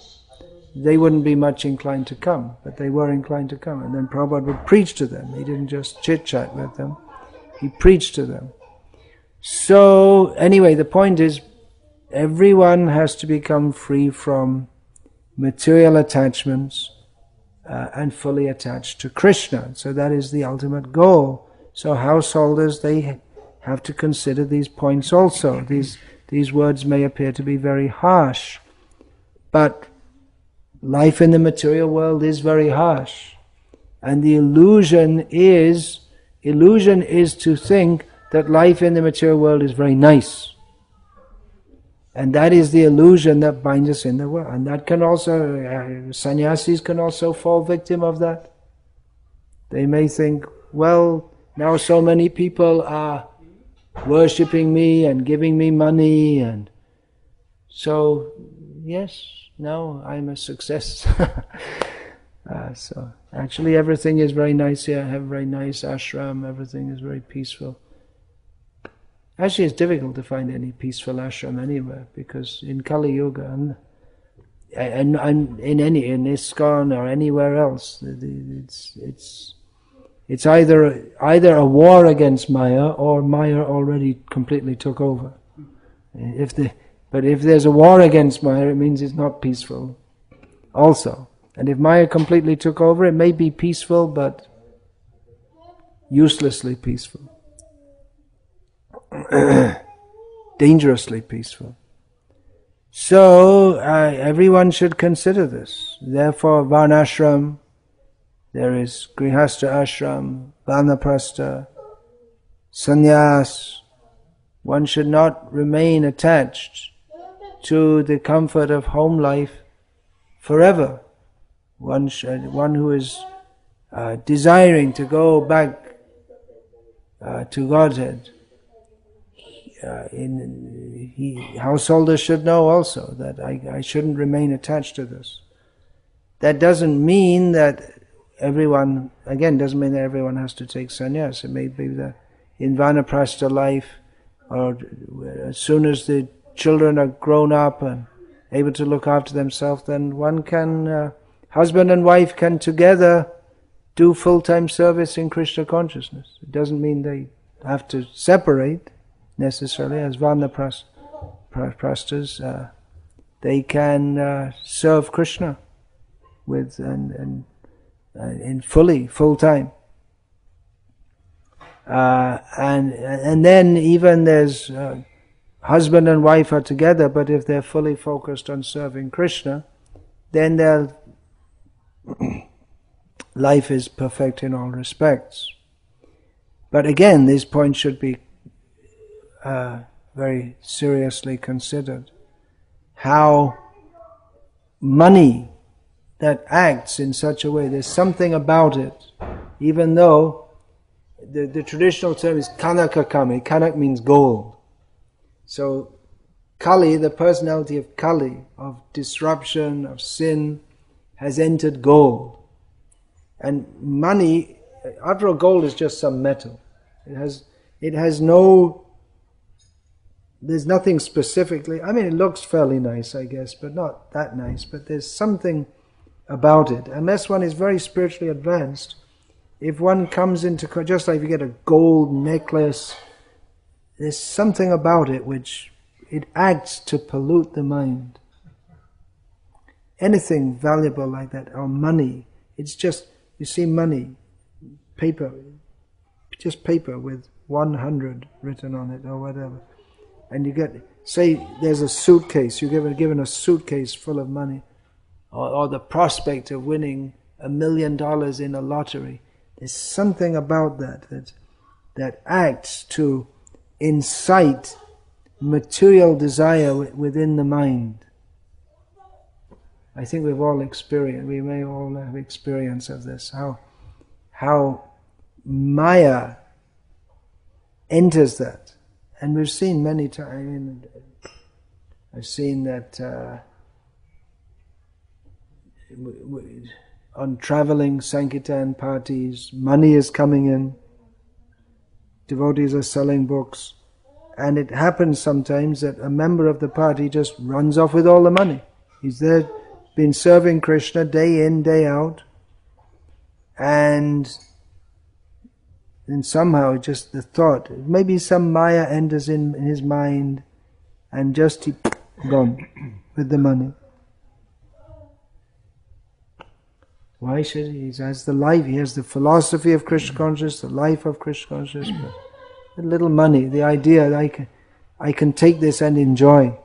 they wouldn't be much inclined to come, but they were inclined to come. And then Prabhupada would preach to them. He didn't just chit-chat with them, he preached to them. So anyway, the point is, everyone has to become free from material attachments and fully attached to Krishna. So that is the ultimate goal. So householders, they have to consider these points also. These words may appear to be very harsh, but life in the material world is very harsh. And the illusion is to think that life in the material world is very nice. And that is the illusion that binds us in the world. And that can also, sannyasis can also fall victim of that. They may think, well, now so many people are worshipping me and giving me money, and so, yes, now I'm a success. So actually everything is very nice here. I have a very nice ashram, everything is very peaceful. Actually, it's difficult to find any peaceful ashram anywhere, because in Kali Yuga and in ISKCON or anywhere else, it's either a war against Maya, or Maya already completely took over. But if there's a war against Maya, it means it's not peaceful also. And if Maya completely took over, it may be peaceful, but uselessly peaceful. Dangerously peaceful. So, everyone should consider this. Therefore, Varnashram, there is Grihastha ashram, Vanaprastha, Sannyas. One should not remain attached to the comfort of home life forever. One who is desiring to go back to Godhead, householders should know also that I shouldn't remain attached to this. That doesn't mean that everyone has to take sannyas. It may be that in Vanaprastha life, or as soon as the children are grown up and able to look after themselves, then one can, husband and wife can together do full-time service in Krishna consciousness. It doesn't mean they have to separate necessarily. As Vanaprasthas, they can serve Krishna with and in full time. And then even there's husband and wife are together, but if they're fully focused on serving Krishna, then their life is perfect in all respects. But again, this point should be very seriously considered. How money that acts in such a way, there's something about it, even though the traditional term is Kanaka Kami. Kanak means gold. So Kali, the personality of Kali, of disruption, of sin, has entered gold. And money, after all, gold is just some metal. There's nothing specifically, it looks fairly nice, I guess, but not that nice, but there's something about it. Unless one is very spiritually advanced, if one comes into, just like if you get a gold necklace, there's something about it which it acts to pollute the mind. Anything valuable like that, or money, it's just, you see money, paper, just paper with 100 written on it or whatever. And you get, say there's a suitcase, you're given a suitcase full of money, or the prospect of winning $1 million in a lottery. There's something about that acts to incite material desire within the mind. I think we may all have experience of this, how Maya enters that. And we've seen many times, I've seen that on traveling Sankirtan parties, money is coming in, devotees are selling books, and it happens sometimes that a member of the party just runs off with all the money. He's there, been serving Krishna day in, day out, and somehow just the thought, maybe some Maya enters in his mind, and just he gone with the money. Why should he? He has the life, he has the philosophy of Krishna consciousness, the life of Krishna consciousness, but the little money, the idea that I can take this and enjoy.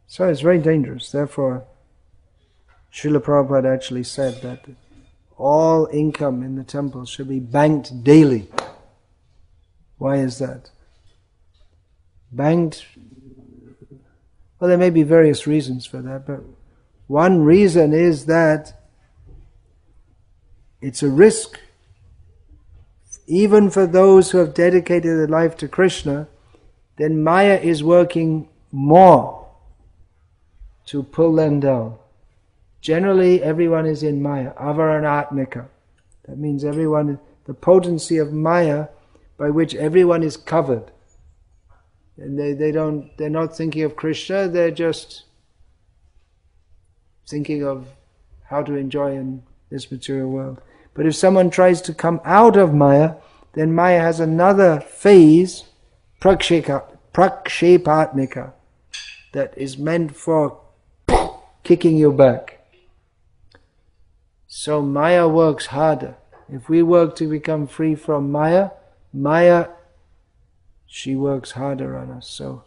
So it's very dangerous. Therefore, Srila Prabhupada actually said that all income in the temple should be banked daily. Why is that? Banked Well, there may be various reasons for that, but one reason is that it's a risk. Even for those who have dedicated their life to Krishna, then Maya is working more to pull them down. Generally, everyone is in Maya, avaranatmika. That means everyone, the potency of Maya by which everyone is covered. And they're not thinking of Krishna, they're just thinking of how to enjoy in this material world. But if someone tries to come out of Maya, then Maya has another phase, prakshepatmika, that is meant for kicking you back. So Maya works harder. If we work to become free from Maya, she works harder on us. So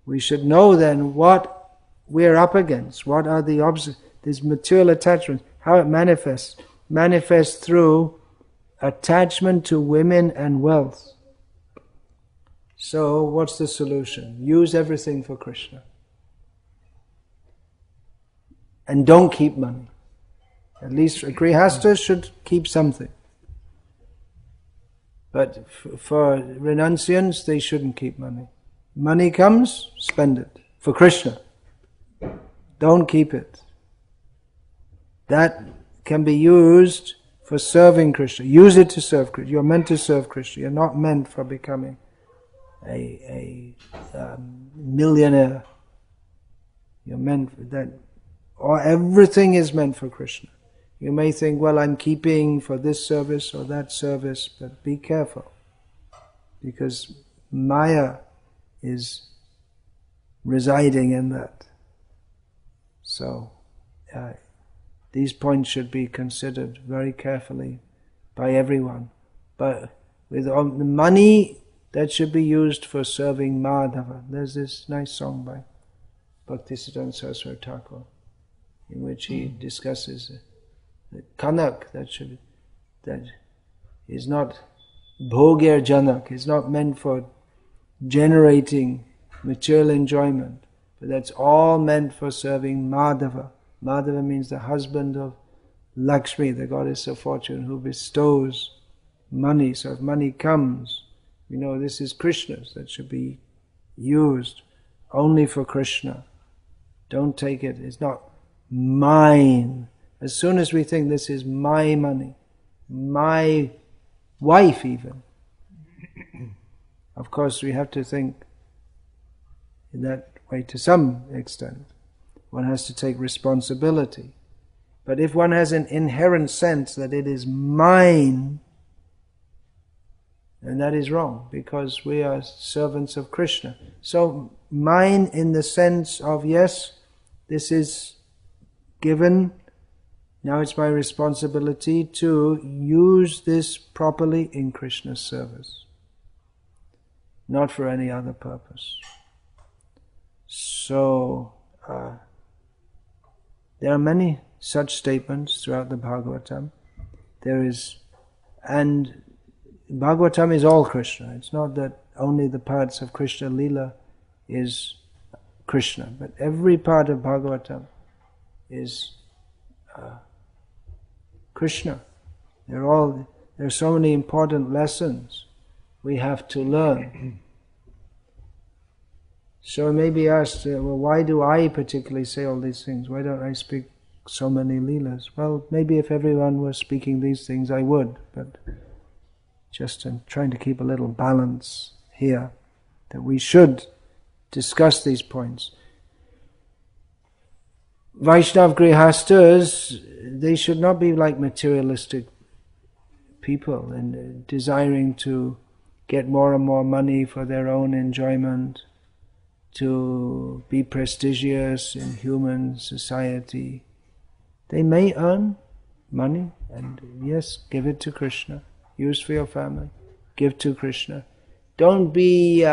we should know then what we're up against, what are the obstacles, this material attachment, how it manifests. Manifests through attachment to women and wealth. So what's the solution? Use everything for Krishna. And don't keep money. At least Grihasthas should keep something. But for renunciants, they shouldn't keep money. Money comes, spend it. For Krishna. Don't keep it. That can be used for serving Krishna. Use it to serve Krishna. You're meant to serve Krishna. You're not meant for becoming a millionaire. You're meant for that. Or everything is meant for Krishna. You may think, well, I'm keeping for this service or that service, but be careful. Because Maya is residing in that. So, these points should be considered very carefully by everyone. But with the money, that should be used for serving Madhava. There's this nice song by Bhaktisiddhanta Saraswati Thakur, in which he discusses the Kanak that is not bhogir janak, is not meant for generating material enjoyment, but that's all meant for serving Madhava. Madhava means the husband of Lakshmi, the goddess of fortune, who bestows money. So if money comes, you know this is Krishna's, that should be used only for Krishna. Don't take it, it's not mine. As soon as we think this is my money, my wife even, of course we have to think in that way to some extent. One has to take responsibility. But if one has an inherent sense that it is mine, then that is wrong, because we are servants of Krishna. So mine in the sense of, yes, this is given, now it's my responsibility to use this properly in Krishna's service, not for any other purpose. So, there are many such statements throughout the Bhagavatam. And Bhagavatam is all Krishna. It's not that only the parts of Krishna Leela is Krishna, but every part of Bhagavatam is Krishna. There are so many important lessons we have to learn. So it may be asked, well, why do I particularly say all these things? Why don't I speak so many Leelas? Well, maybe if everyone was speaking these things, I would, but just I'm trying to keep a little balance here, that we should discuss these points. Vaishnav Grihasthas, they should not be like materialistic people and desiring to get more and more money for their own enjoyment, to be prestigious in human society. They may earn money, and yes, give it to Krishna. Use for your family. Give to Krishna. Don't be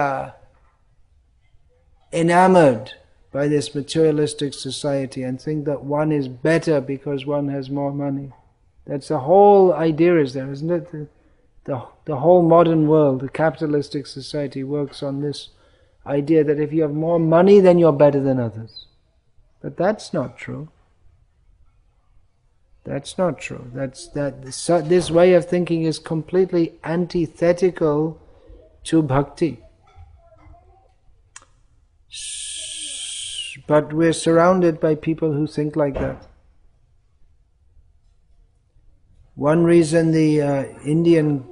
enamored by this materialistic society and think that one is better because one has more money. That's the whole idea is there, isn't it? The whole modern world, the capitalistic society works on this idea that if you have more money, then you're better than others. But that's not true. That's not true. This way of thinking is completely antithetical to bhakti. But we're surrounded by people who think like that. One reason the Indian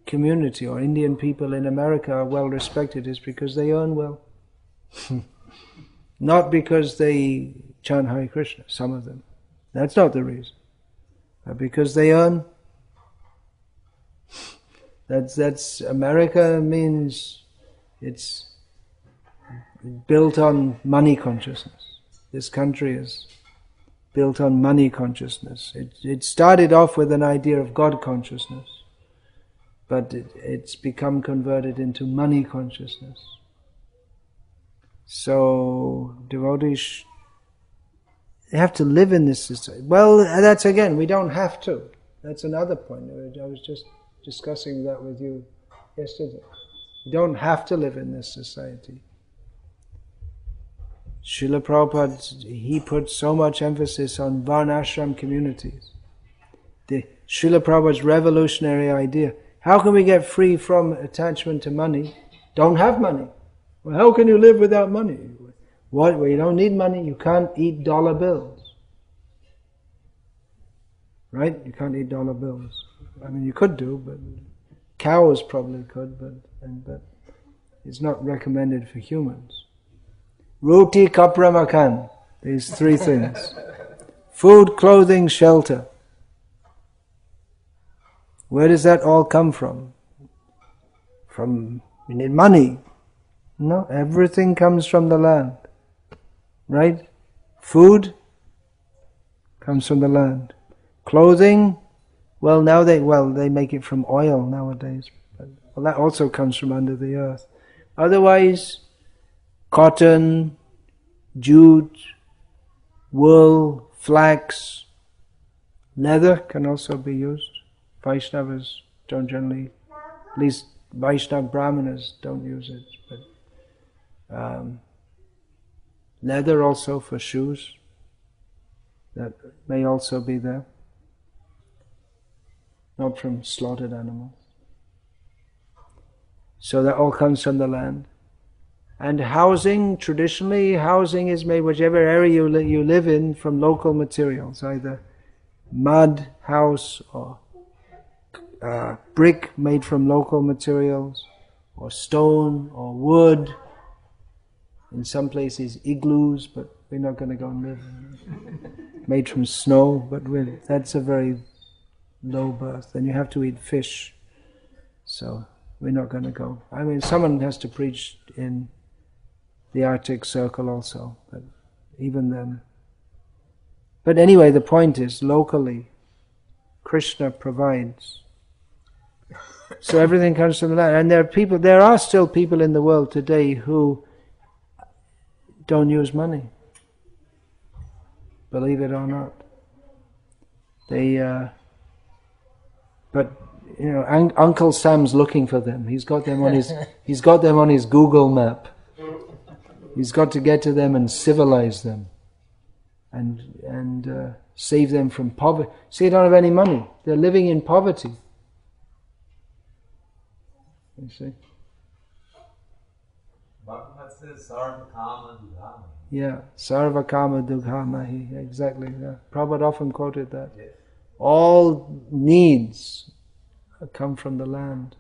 community or Indian people in America are well respected is because they earn well. Not because they chant Hare Krishna, some of them. That's not the reason. But because they earn. That's America means it's built on money consciousness. This country is built on money consciousness. It started off with an idea of God consciousness, but it's become converted into money consciousness. So devotees, they have to live in this society. Well, that's again, we don't have to. That's another point. I was just discussing that with you yesterday. You don't have to live in this society. Srila Prabhupada, he put so much emphasis on Varnashram communities. The Srila Prabhupada's revolutionary idea. How can we get free from attachment to money? Don't have money. Well, how can you live without money? What? Well, you don't need money. You can't eat dollar bills. Right? You can't eat dollar bills. I mean, you could do, but cows probably could, but it's not recommended for humans. Roti, kapra, makan. These three things. Food, clothing, shelter. Where does that all come from? We need money. No, everything comes from the land. Right? Food comes from the land. Clothing, they make it from oil nowadays. But, that also comes from under the earth. Otherwise, cotton, jute, wool, flax, leather can also be used. Vaishnavas don't generally, at least Vaishnava Brahmanas don't use it. But leather also for shoes, that may also be there. Not from slaughtered animals. So that all comes from the land. And housing, traditionally, housing is made, whichever area you live in, from local materials, either mud house or brick made from local materials, or stone or wood. In some places, igloos, but we're not going to go and live made from snow. But that's a very low birth. And you have to eat fish, so we're not going to go. I mean, someone has to preach in the Arctic Circle also, but even then. But anyway, the point is, locally, Krishna provides. So everything comes from the land. And there are still people in the world today who don't use money. Believe it or not. But you know, Uncle Sam's looking for them. He's got them on his Google map. He's got to get to them and civilize them, and save them from poverty. See, they don't have any money. They're living in poverty. You see? Bhagavad says Sarva Kama Dugha. Yeah, Sarva Kama Dugha Mahi. Exactly. Yeah. Prabhupada often quoted that. Yes. All needs come from the land.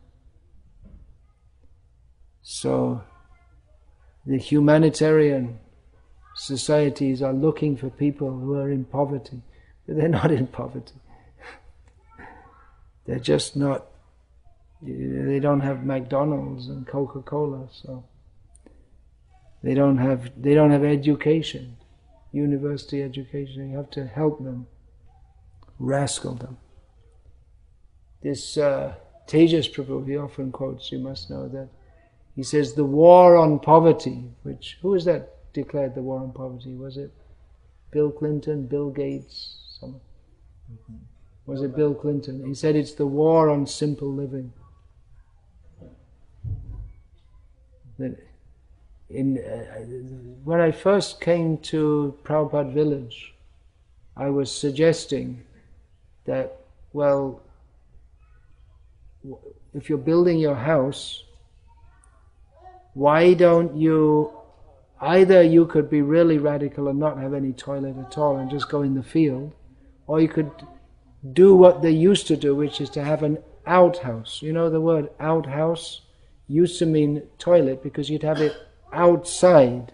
So the humanitarian societies are looking for people who are in poverty, but they're not in poverty. They're just not. They don't have McDonald's and Coca-Cola, so they don't have education, university education. You have to help them, rascal them. This Tejas Prabhu, he often quotes, you must know that, he says the war on poverty, who was that declared the war on poverty? Was it Bill Clinton, Bill Gates? Someone? Mm-hmm. Was it Bill Clinton? He said it's the war on simple living. when I first came to Prabhupada village, I was suggesting that, well, if you're building your house, why don't you, either you could be really radical and not have any toilet at all and just go in the field, or you could do what they used to do, which is to have an outhouse. You know the word outhouse used to mean toilet because you'd have it outside.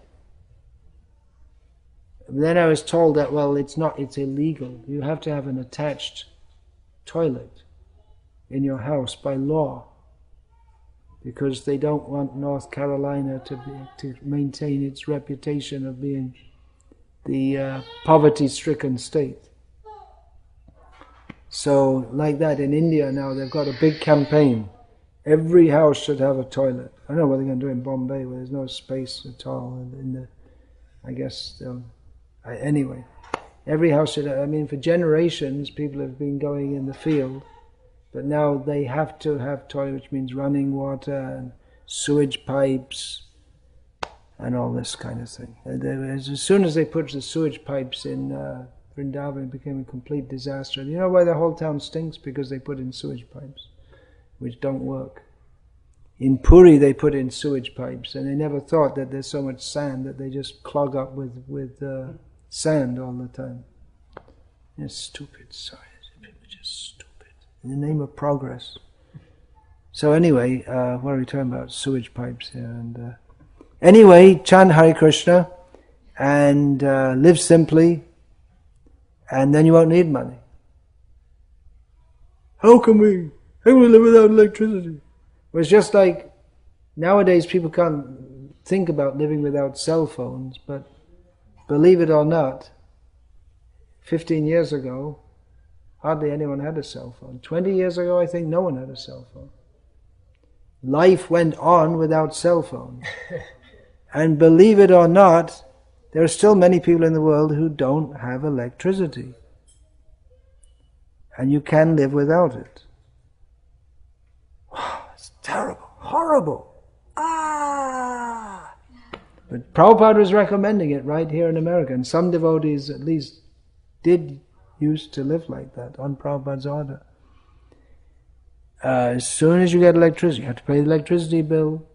Then I was told that, well, it's illegal. You have to have an attached toilet in your house by law, because they don't want North Carolina to maintain its reputation of being the poverty-stricken state. So, like that in India now, they've got a big campaign. Every house should have a toilet. I don't know what they're going to do in Bombay, where there's no space at all. Anyway, every house should have, I mean, for generations, people have been going in the field, but now they have to have toilet, which means running water and sewage pipes and all this kind of thing. As soon as they put the sewage pipes in Vrindavan, it became a complete disaster. You know why the whole town stinks? Because they put in sewage pipes, which don't work. In Puri they put in sewage pipes, and they never thought that there's so much sand that they just clog up with sand all the time. It's stupid, sorry. People are just stupid. In the name of progress. So anyway, what are we talking about? Sewage pipes here. And anyway, chant Hare Krishna and live simply, and then you won't need money. How can we live without electricity? Well, it's just like nowadays people can't think about living without cell phones, but believe it or not, 15 years ago, hardly anyone had a cell phone. 20 years ago, I think no one had a cell phone. Life went on without cell phones. And believe it or not, there are still many people in the world who don't have electricity. And you can live without it. Wow, it's terrible, horrible. But Prabhupada was recommending it right here in America, and some devotees at least did used to live like that on Prabhupada's order. As soon as you get electricity, you have to pay the electricity bill,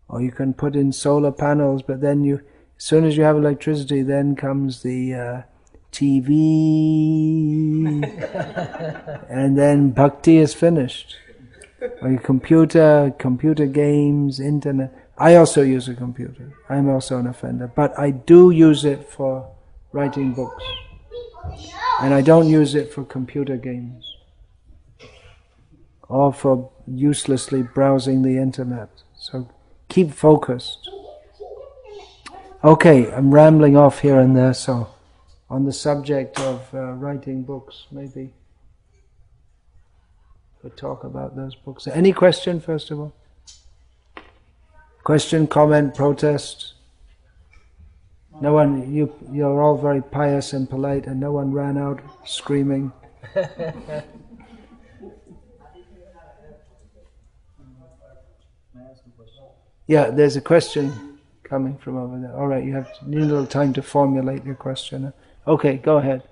or you can put in solar panels, but then as soon as you have electricity, then comes the TV, and then bhakti is finished. Or your computer games, internet. I also use a computer. I'm also an offender, but I do use it for writing books. And I don't use it for computer games or for uselessly browsing the internet. So keep focused. Okay, I'm rambling off here and there, so on the subject of writing books, maybe we'll talk about those books. Any question, first of all? Question, comment, protest? No one, you're all very pious and polite, and no one ran out screaming. Yeah, there's a question coming from over there. All right, you need a little time to formulate your question. Okay, go ahead.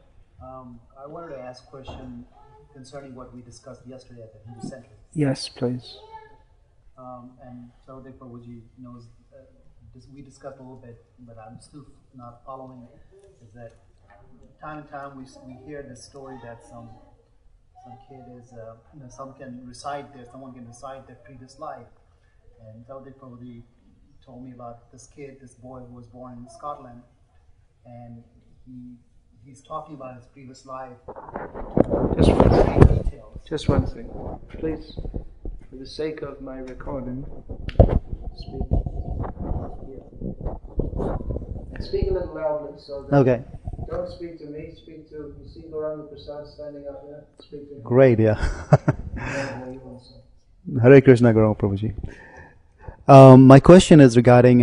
I wanted to ask a question concerning what we discussed yesterday at the Hindu Center. Yes, please. And Saudek Prabhuji knows, we discussed a little bit, but I'm still not following it, is that time and time we hear this story that some kid is, someone can recite their previous life. And Saudek Prabhuji told me about this boy who was born in Scotland, and he's talking about his previous life. Just one thing, please. For the sake of my recording, speak. Speak a little loudly so that okay. Don't speak to me, speak to, you see Gauranga Prasad standing up there? Speak to him. Great, yeah. Hare Krishna, Gauranga Prabhuji. My question is regarding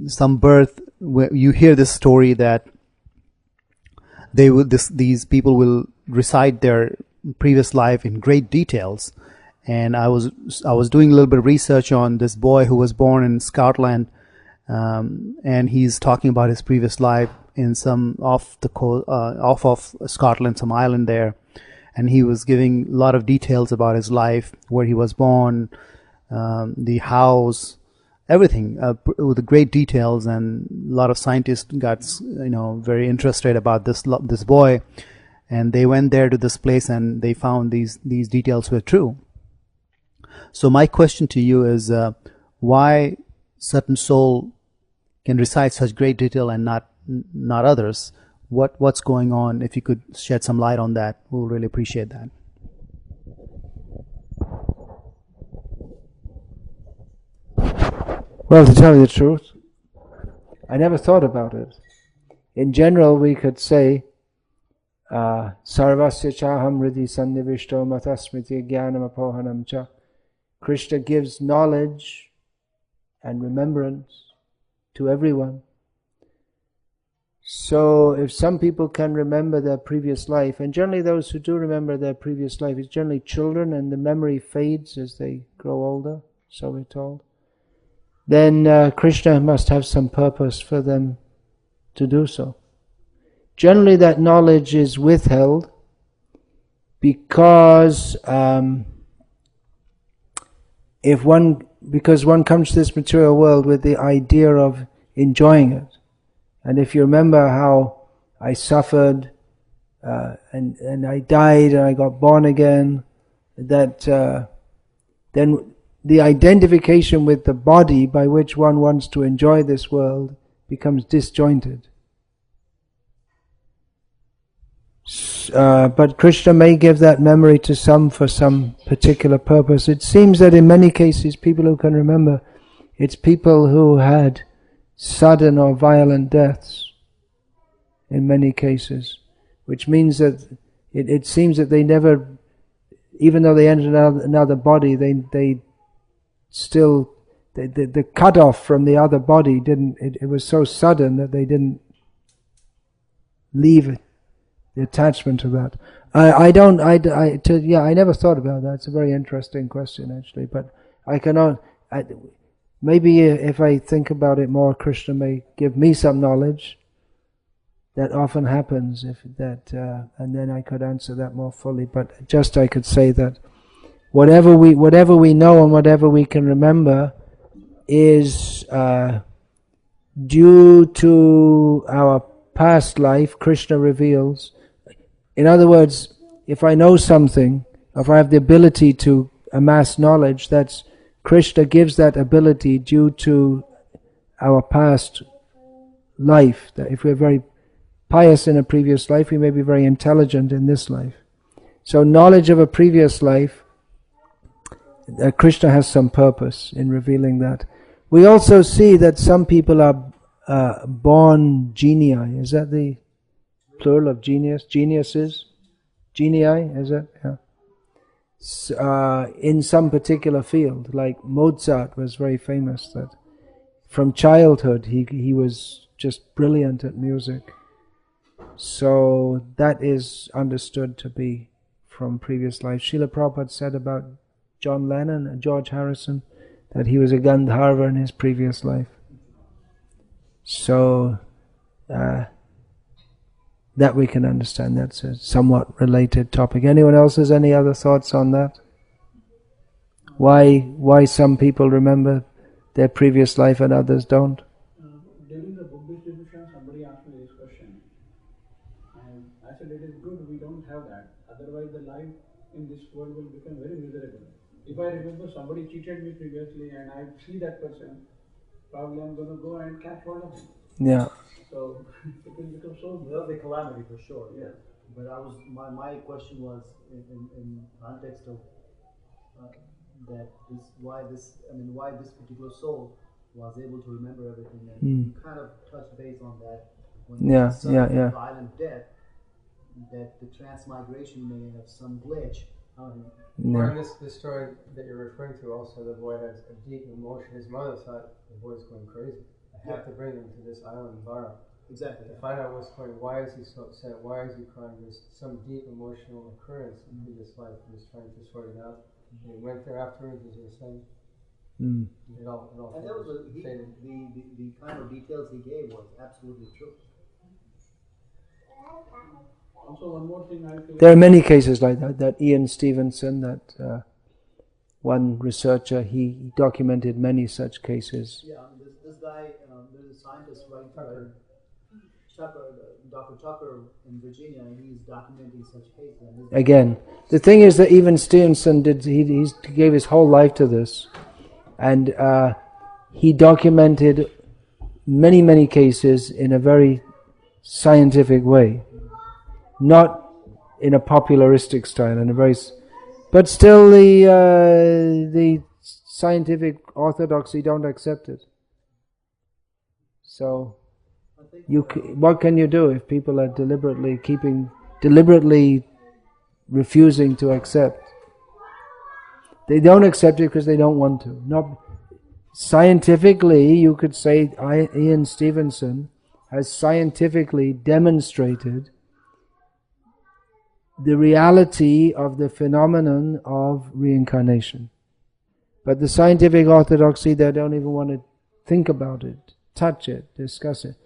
some birth. Where you hear this story that these people will recite their previous life in great details, and I was doing a little bit of research on this boy who was born in Scotland, and he's talking about his previous life in some off of Scotland, some island there, and he was giving a lot of details about his life, where he was born, the house, everything, with great details, and a lot of scientists got very interested about this boy, and they went there to this place and they found these details were true. So my question to you is, why certain soul can recite such great detail and not others? What's going on? If you could shed some light on that, we'll really appreciate that. Well, to tell you the truth, I never thought about it. In general, we could say, Sarvasya chaham hridi sannivishto matasmriti jnanam apohanam cha. Krishna gives knowledge and remembrance to everyone. So if some people can remember their previous life, and generally those who do remember their previous life is generally children, and the memory fades as they grow older, so we're told, then Krishna must have some purpose for them to do so. Generally that knowledge is withheld because one comes to this material world with the idea of enjoying it. And if you remember how I suffered and I died and I got born again, that then the identification with the body by which one wants to enjoy this world becomes disjointed. But Krishna may give that memory to some for some particular purpose. It seems that in many cases, people who can remember, it's people who had sudden or violent deaths in many cases, which means that it seems that they never, even though they entered another body, they still, the cut-off from the other body it was so sudden that they didn't leave the attachment to that. I never thought about that. It's a very interesting question actually, but I cannot, maybe if I think about it more, Krishna may give me some knowledge. That often happens, and then I could answer that more fully. But just I could say that whatever we know and whatever we can remember is due to our past life. Krishna reveals. In other words, if I know something, if I have the ability to amass knowledge, that's Krishna gives that ability due to our past life. That if we're very pious in a previous life, we may be very intelligent in this life. So knowledge of a previous life, Krishna has some purpose in revealing that. We also see that some people are born genii. Is that the plural of genius? Geniuses? Genii, is it? Yeah. In some particular field, like Mozart was very famous, that from childhood he was just brilliant at music. So that is understood to be from previous life. Srila Prabhupada said about John Lennon and George Harrison that he was a Gandharva in his previous life. So that we can understand. That's a somewhat related topic. Anyone else has any other thoughts on that? Why some people remember their previous life and others don't? During the book distribution, somebody asked me this question, and I said it is good we don't have that. Otherwise, the life in this world will become very miserable. If I remember somebody cheated me previously, and I see that person, probably I'm going to go and catch hold of him. Yeah. So it will become so. That'll be calamity for sure. Yeah. But my question was in context of why this particular soul was able to remember everything, and you kind of touched base on that when violent death, that the transmigration may have some glitch. Or in this story that you're referring to, also the boy has a deep emotion. His mother thought the boy's going crazy. I have to bring him to this island, Bara. Exactly. To find out what's going on. Why is he so upset? Why is he crying? There's some deep emotional occurrence in his life. He's trying to sort it out. He went there afterwards, as you were saying. Mm. It all And that was stated. the kind of details he gave was absolutely true. Also, one more thing I feel. There are many cases like that. That Ian Stevenson, that one researcher, he documented many such cases. Yeah, this guy, there's a scientist, right? Tucker, Dr. Tucker in Virginia, and he's documenting such cases. And Again, the thing is that even Stevenson he gave his whole life to this, and he documented many cases in a very scientific way, not in a popularistic style, but still the scientific orthodoxy don't accept it. So what can you do if people are deliberately refusing to accept? They don't accept it because they don't want to. Not scientifically, you could say Ian Stevenson has scientifically demonstrated the reality of the phenomenon of reincarnation. But the scientific orthodoxy, they don't even want to think about it, touch it, discuss it,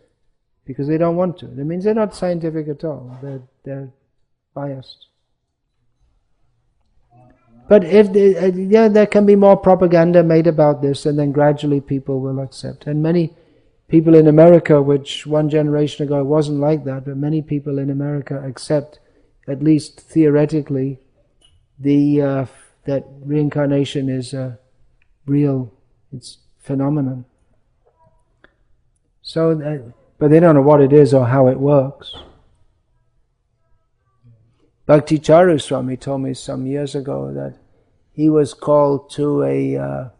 because they don't want to. That means they're not scientific at all. They're biased. But if there can be more propaganda made about this, and then gradually people will accept. And many people in America, which one generation ago wasn't like that, but many people in America accept, at least theoretically, that reincarnation is a real phenomenon. So, but they don't know what it is or how it works. Bhakti Charu Swami told me some years ago that he was called to a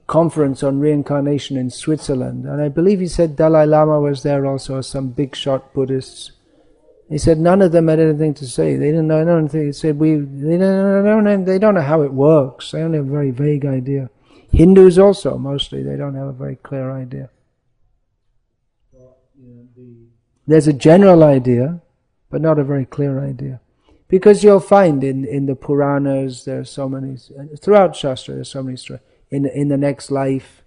conference on reincarnation in Switzerland, and I believe he said Dalai Lama was there also, some big shot Buddhists. He said none of them had anything to say. They didn't know anything. He said they don't know how it works. They only have a very vague idea. Hindus also, mostly, they don't have a very clear idea. There's a general idea, but not a very clear idea. Because you'll find in the Puranas, there are so many, throughout Shastra, there's so many stories. In the next life,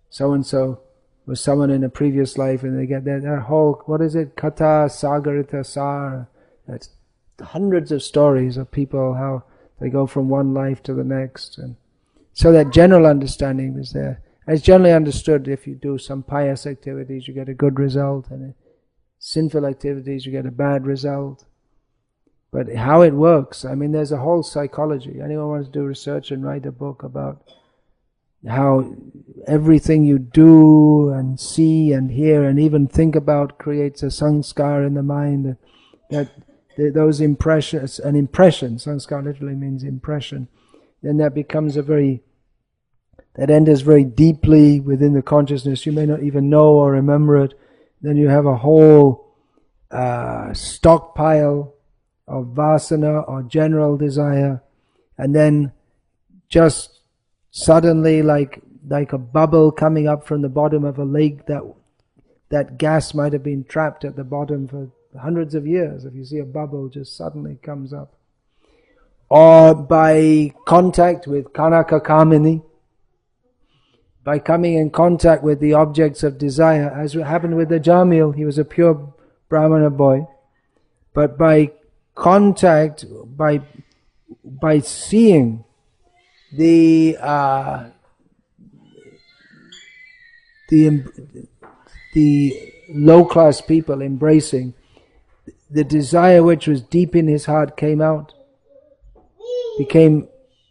so-and-so was someone in a previous life, and they get their whole, what is it, Katha Sagarita Sar. That's hundreds of stories of people, how they go from one life to the next. And so that general understanding is there. It's generally understood if you do some pious activities, you get a good result, and in sinful activities, you get a bad result. But how it works, I mean, there's a whole psychology. Anyone wants to do research and write a book about how everything you do and see and hear and even think about creates a sanskar in the mind, that those impressions, an impression, sanskar literally means impression, then that becomes that enters very deeply within the consciousness. You may not even know or remember it. Then you have a whole stockpile of vasana or general desire, and then just suddenly, like a bubble coming up from the bottom of a lake, that gas might have been trapped at the bottom for hundreds of years. If you see a bubble just suddenly comes up. Or by contact with Kanaka Kamini, by coming in contact with the objects of desire, as happened with the Jamil. He was a pure Brahmana boy. But by contact, by seeing the low-class people embracing, the desire which was deep in his heart came out, became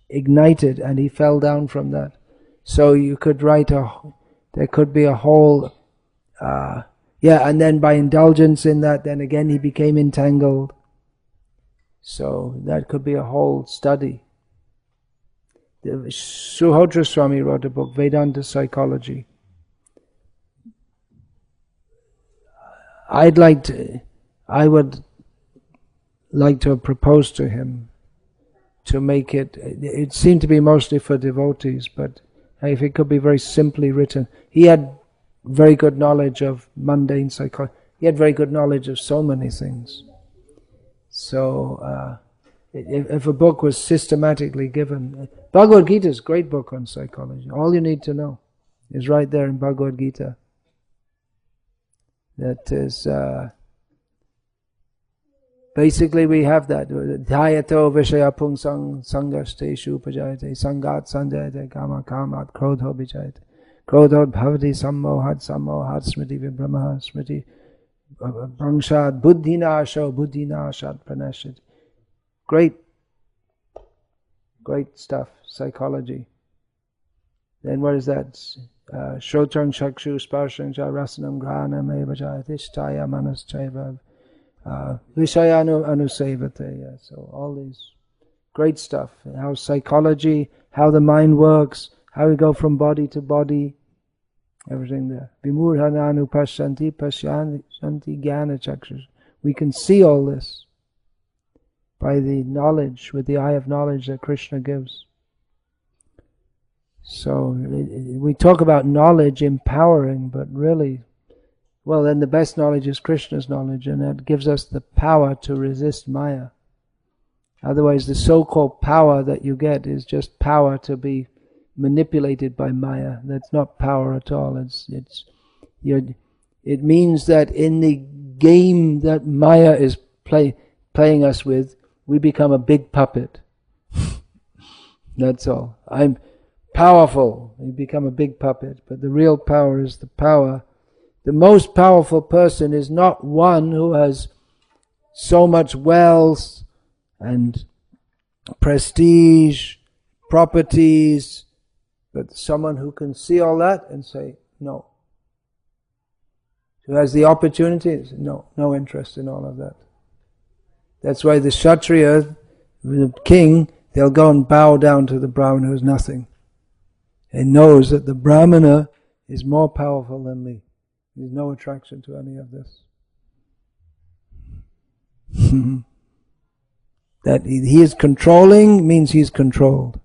ignited, and he fell down from that. So you could write there could be a whole, and then by indulgence in that, then again he became entangled. So that could be a whole study. Suhotra Swami wrote a book, Vedanta Psychology. I would like to propose to him to make it seemed to be mostly for devotees, but if it could be very simply written. He had very good knowledge of mundane psychology. He had very good knowledge of so many things. So, if a book was systematically given. Bhagavad Gita is a great book on psychology. All you need to know is right there in Bhagavad Gita. That is, basically we have that. Dhyato vishaya pungsang sangasteshu pajayate sangat sanjayate kama kamat krodho vijayate. Krodho bhavati sammohat smriti vibhramaha smriti bhangshad buddhinasho buddhinashad pranashati. Great stuff, psychology. Then what is that? Shrotrang chakshu sparshang cha rasanam granam eva jayatistaya manaschaiva vishayanu anusevate. Yeah, so all these great stuff. How psychology, how the mind works, how we go from body to body, everything there. Vimurhananu pasyanti pasyanti jnana chakshus. We can see all this by the knowledge, with the eye of knowledge that Krishna gives. So we talk about knowledge empowering, but really, well, then the best knowledge is Krishna's knowledge, and that gives us the power to resist Maya. Otherwise, the so-called power that you get is just power to be manipulated by Maya. That's not power at all. It means that in the game that Maya is playing us with, we become a big puppet. That's all. I'm powerful. You become a big puppet. But the real power is the power. The most powerful person is not one who has so much wealth and prestige, properties, but someone who can see all that and say, no. Who has the opportunities? No interest in all of that. That's why the Kshatriya, the king, they'll go and bow down to the Brahmana who has nothing. He knows that the Brahmana is more powerful than me. There's no attraction to any of this. That he is controlling means he's controlled.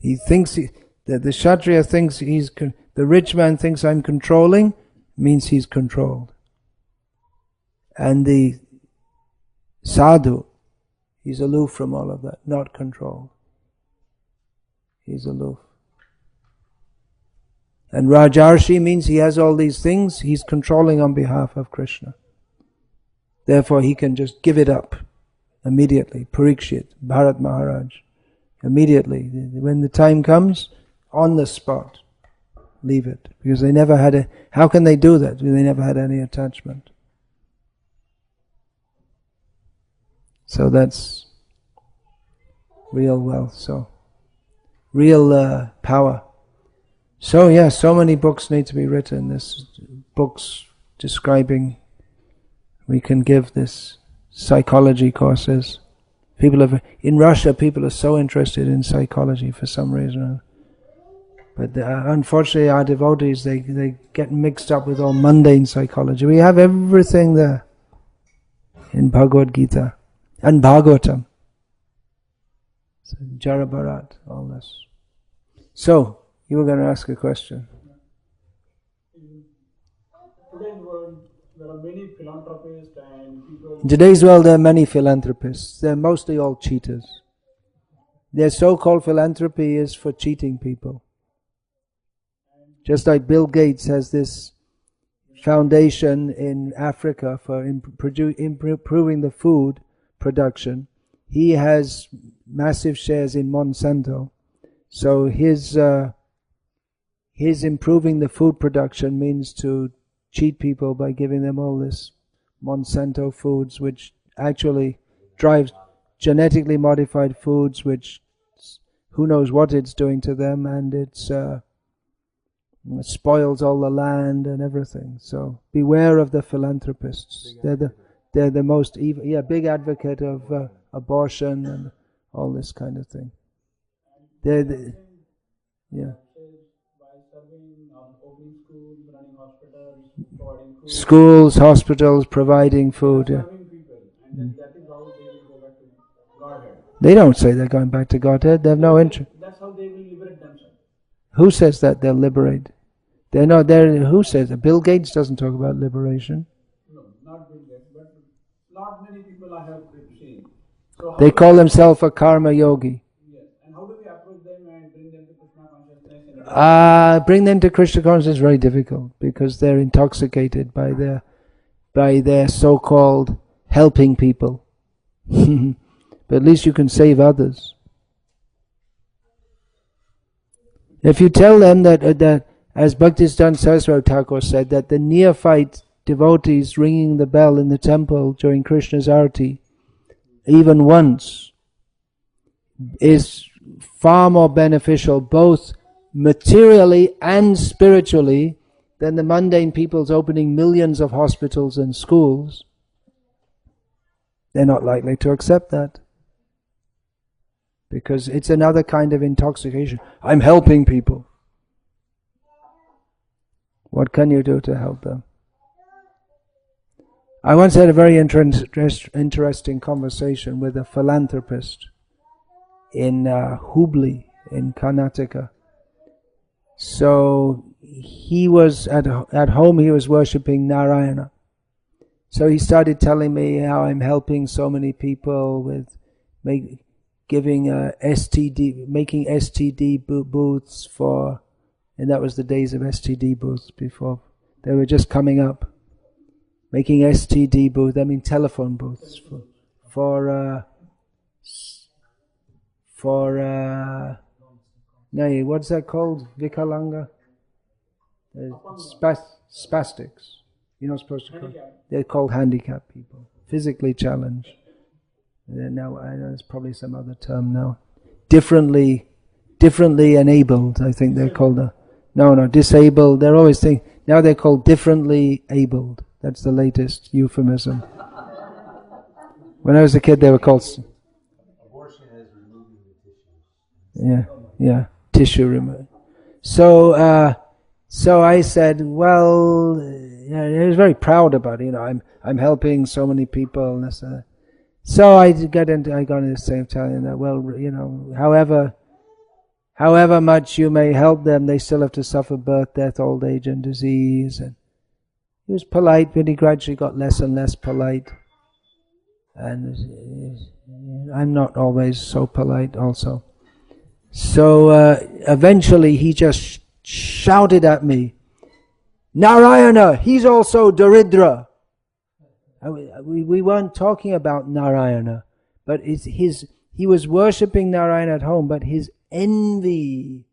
He thinks that the Kshatriya thinks the rich man thinks I'm controlling, means he's controlled. And the sadhu, he's aloof from all of that, not controlled. He's aloof. And Rajarshi means he has all these things, he's controlling on behalf of Krishna. Therefore he can just give it up immediately. Parikshit, Bharat Maharaj, immediately. When the time comes, on the spot, leave it. Because they never had how can they do that? Because they never had any attachment. So that's real wealth, so real power. So yeah, so many books need to be written. This books describing, we can give this psychology courses. In Russia, people are so interested in psychology for some reason. But unfortunately our devotees, they get mixed up with all mundane psychology. We have everything there in Bhagavad Gita and Bhagavatam. So, Jara Bharat, all this. So, you were going to ask a question. In today's world, there are many philanthropists and people. In today's world, there are many philanthropists. They're mostly all cheaters. Their so-called philanthropy is for cheating people. Just like Bill Gates has this foundation in Africa for improving the food production. He has massive shares in Monsanto. So his improving the food production means to cheat people by giving them all this Monsanto foods, which actually drives genetically modified foods, which who knows what it's doing to them, and it spoils all the land and everything. So beware of the philanthropists. They're the most evil. Yeah, big advocate of abortion and all this kind of thing. By serving, opening schools, running hospitals, providing food. Schools, hospitals, providing food. Yeah. Serving people, and that is how they will go back to Godhead. They don't say they're going back to Godhead. They have no interest. That's how they will liberate themselves. Who says that they'll liberate? They're not there. Who says that? Bill Gates doesn't talk about liberation. No, not Bill Gates, but not many people I have seen. So how They do call we- themselves a karma yogi. Yes. And how do we approach them and bring them to Krishna consciousness? Bring them to Krishna consciousness is very difficult because they're intoxicated by their so-called helping people. But at least you can save others. If you tell them that as Bhaktisiddhanta Saraswati Thakur said, that the neophyte devotees ringing the bell in the temple during Krishna's arati, even once, is far more beneficial both materially and spiritually than the mundane people's opening millions of hospitals and schools, they're not likely to accept that. Because it's another kind of intoxication. I'm helping people. What can you do to help them? I once had a very interesting conversation with a philanthropist in Hubli, in Karnataka. So he was at home, he was worshipping Narayana. So he started telling me how I'm helping so many people with making STD booths for, and that was the days of STD booths before. They were just coming up. Making STD booths, telephone booths for what's that called? Vikalanga? Spastics. You're not supposed to call it. They're called handicapped people, physically challenged. Now I know there's probably some other term now. Differently enabled, I think they're called. No, disabled. They're always saying now they're called differently abled. That's the latest euphemism. When I was a kid, they were called. Abortion is removing the tissues. Yeah, tissue removal. So I said, well, I was very proud about it. I'm helping so many people. And this, so I got into the same telling that, well, however much you may help them, they still have to suffer birth, death, old age, and disease. And he was polite, but he gradually got less and less polite. And I'm not always so polite also. So eventually he just shouted at me, Narayana, he's also Daridra. We weren't talking about Narayana, but he was worshipping Narayana at home, but his envy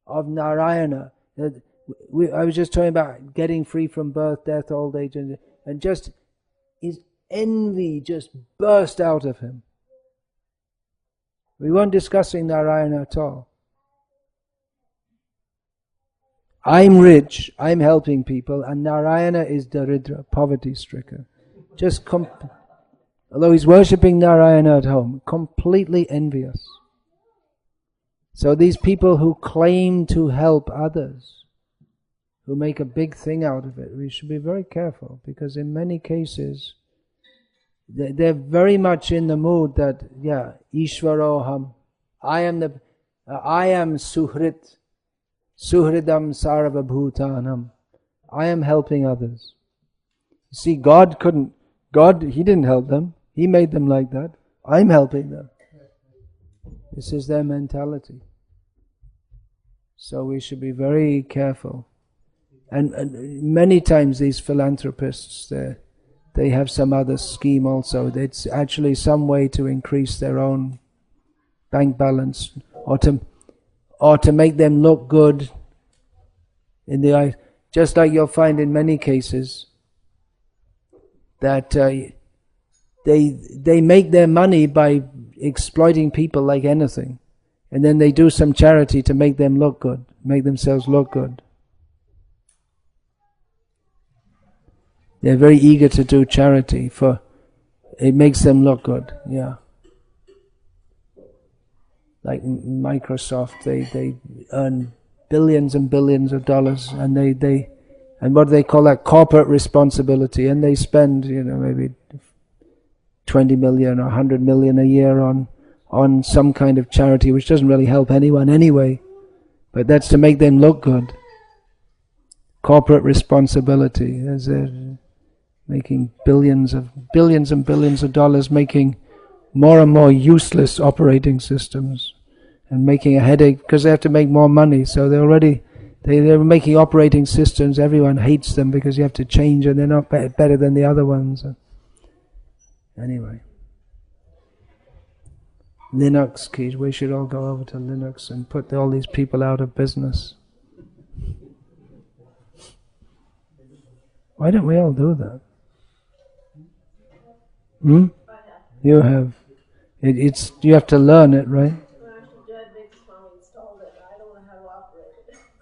of Narayana, I was just talking about getting free from birth, death, old age, and just his envy just burst out of him. We weren't discussing Narayana at all. I'm rich, I'm helping people, and Narayana is Daridra, poverty-stricken. Although he's worshipping Narayana at home, completely envious. So these people who claim to help others, who make a big thing out of it, we should be very careful, because in many cases they're very much in the mood that, Ishvaroham, I am Suhrit, Suhridam Sarvabhutanam. I am helping others. You see, God, He didn't help them. He made them like that. I'm helping them. This is their mentality. So we should be very careful. And many times these philanthropists, they have some other scheme also. It's actually some way to increase their own bank balance, or to make them look good in the eye. Just like you'll find in many cases that they make their money by exploiting people like anything, and then they do some charity to make them look good, make themselves look good. They're very eager to do charity for it makes them look good. Yeah. Like Microsoft, they earn billions and billions of dollars, and and what do they call that? Corporate responsibility, and they spend maybe 20 million or 100 million a year on some kind of charity which doesn't really help anyone anyway, but that's to make them look good. Corporate responsibility, as they're making billions and billions of dollars, making more and more useless operating systems and making a headache because they have to make more money. So they're making operating systems. Everyone hates them because you have to change and they're not better than the other ones. Anyway. Linux keys. We should all go over to Linux and put all these people out of business. Why don't we all do that? You have. You have to learn it, right?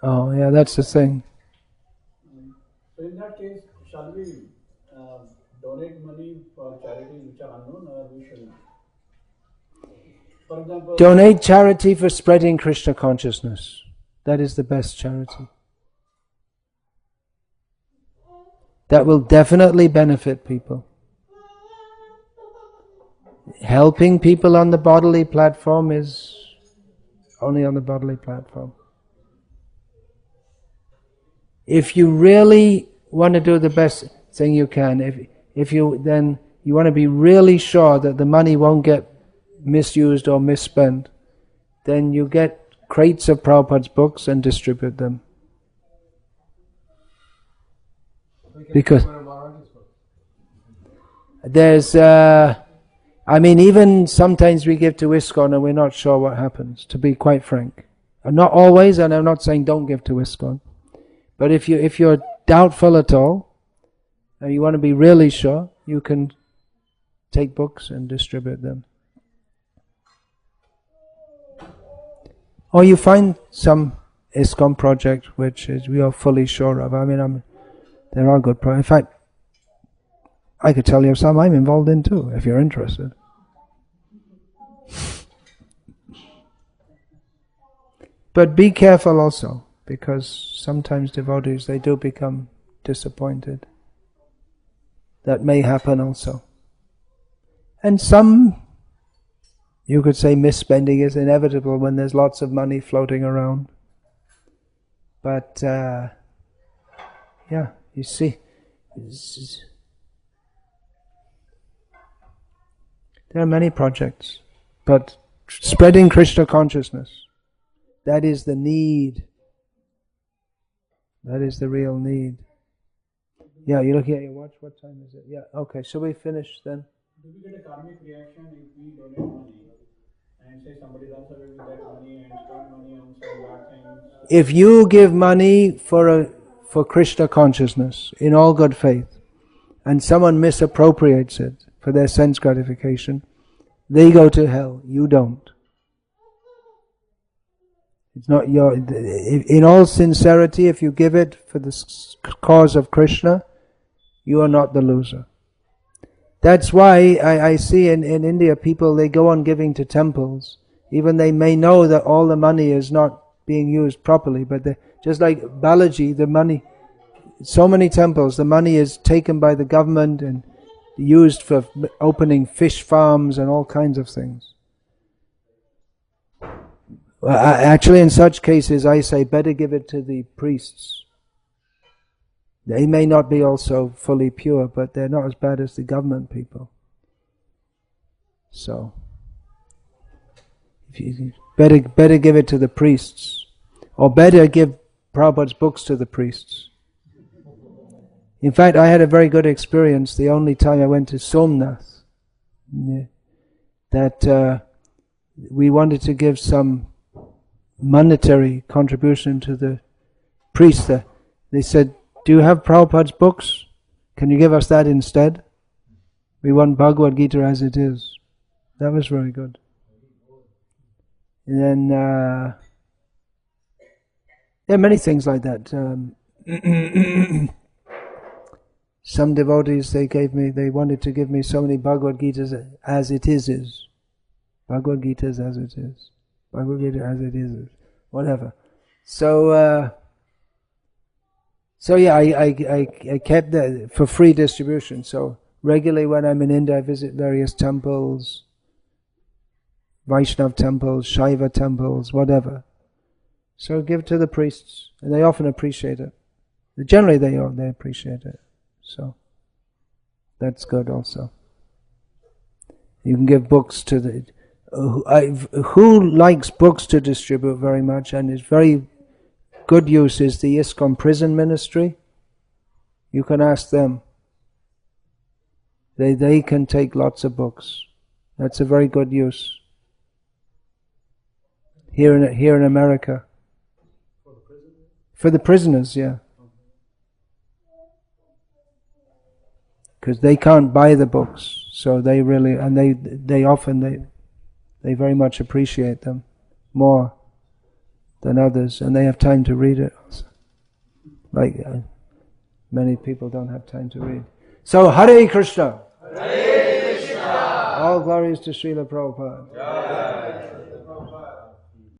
Oh, yeah, that's the thing. So in that case, shall we donate money for charities which are unknown, or we should not? For example, donate charity for spreading Krishna consciousness. That is the best charity. That will definitely benefit people. Helping people on the bodily platform is only on the bodily platform. If you really want to do the best thing you can, if you want to be really sure that the money won't get misused or misspent, then you get crates of Prabhupada's books and distribute them. Because there's, even sometimes we give to ISKCON and we're not sure what happens, to be quite frank. Not always, and I'm not saying don't give to ISKCON. But if you're doubtful at all, and you want to be really sure, you can take books and distribute them. Or you find some ISKCON project which we are fully sure of. There are good projects. In fact, I could tell you some I'm involved in too, if you're interested. But be careful also, because sometimes devotees, they do become disappointed. That may happen also. And some, you could say, misspending is inevitable when there's lots of money floating around. But, you see, there are many projects, but spreading Krishna consciousness, that is the need. That is the real need. Yeah, you're looking at your watch? What time is it? Yeah, okay, shall we finish then? Do we get a karmic reaction if we donate money and say somebody else away with that money and spend money on some bad things? If you give money for Krishna consciousness in all good faith, and someone misappropriates it for their sense gratification, they go to hell. You don't. It's not your. In all sincerity, if you give it for the cause of Krishna, you are not the loser. That's why I see in India people, they go on giving to temples, even they may know that all the money is not being used properly, but just like Balaji, the money, so many temples, the money is taken by the government and used for opening fish farms and all kinds of things. Well, actually, in such cases, I say better give it to the priests. They may not be also fully pure, but they're not as bad as the government people. So, if you better give it to the priests, or better give Prabhupada's books to the priests. In fact, I had a very good experience the only time I went to Somnath, that we wanted to give some monetary contribution to the priest there. They said, "Do you have Prabhupada's books? Can you give us that instead? We want Bhagavad Gita as it is." That was very good. And then there are many things like that. Some devotees, they wanted to give me so many Bhagavad Gitas as it is. Bhagavad Gitas as it is. Bhagavad Gita as it is. Whatever. So yeah, I kept that for free distribution. So regularly when I'm in India, I visit various temples, Vaishnav temples, Shaiva temples, whatever. So give to the priests, and they often appreciate it. Generally they appreciate it. So that's good also. You can give books to the... who likes books to distribute very much, and is very good use, is the ISKCON prison ministry. You can ask them. They can take lots of books. That's a very good use. Here in America. For the prisoners, yeah. Because they can't buy the books, so they really, and they often very much appreciate them more than others, and they have time to read it also. Like many people don't have time to read. So Hare Krishna. Hare Krishna. All glories to Srila Prabhupada.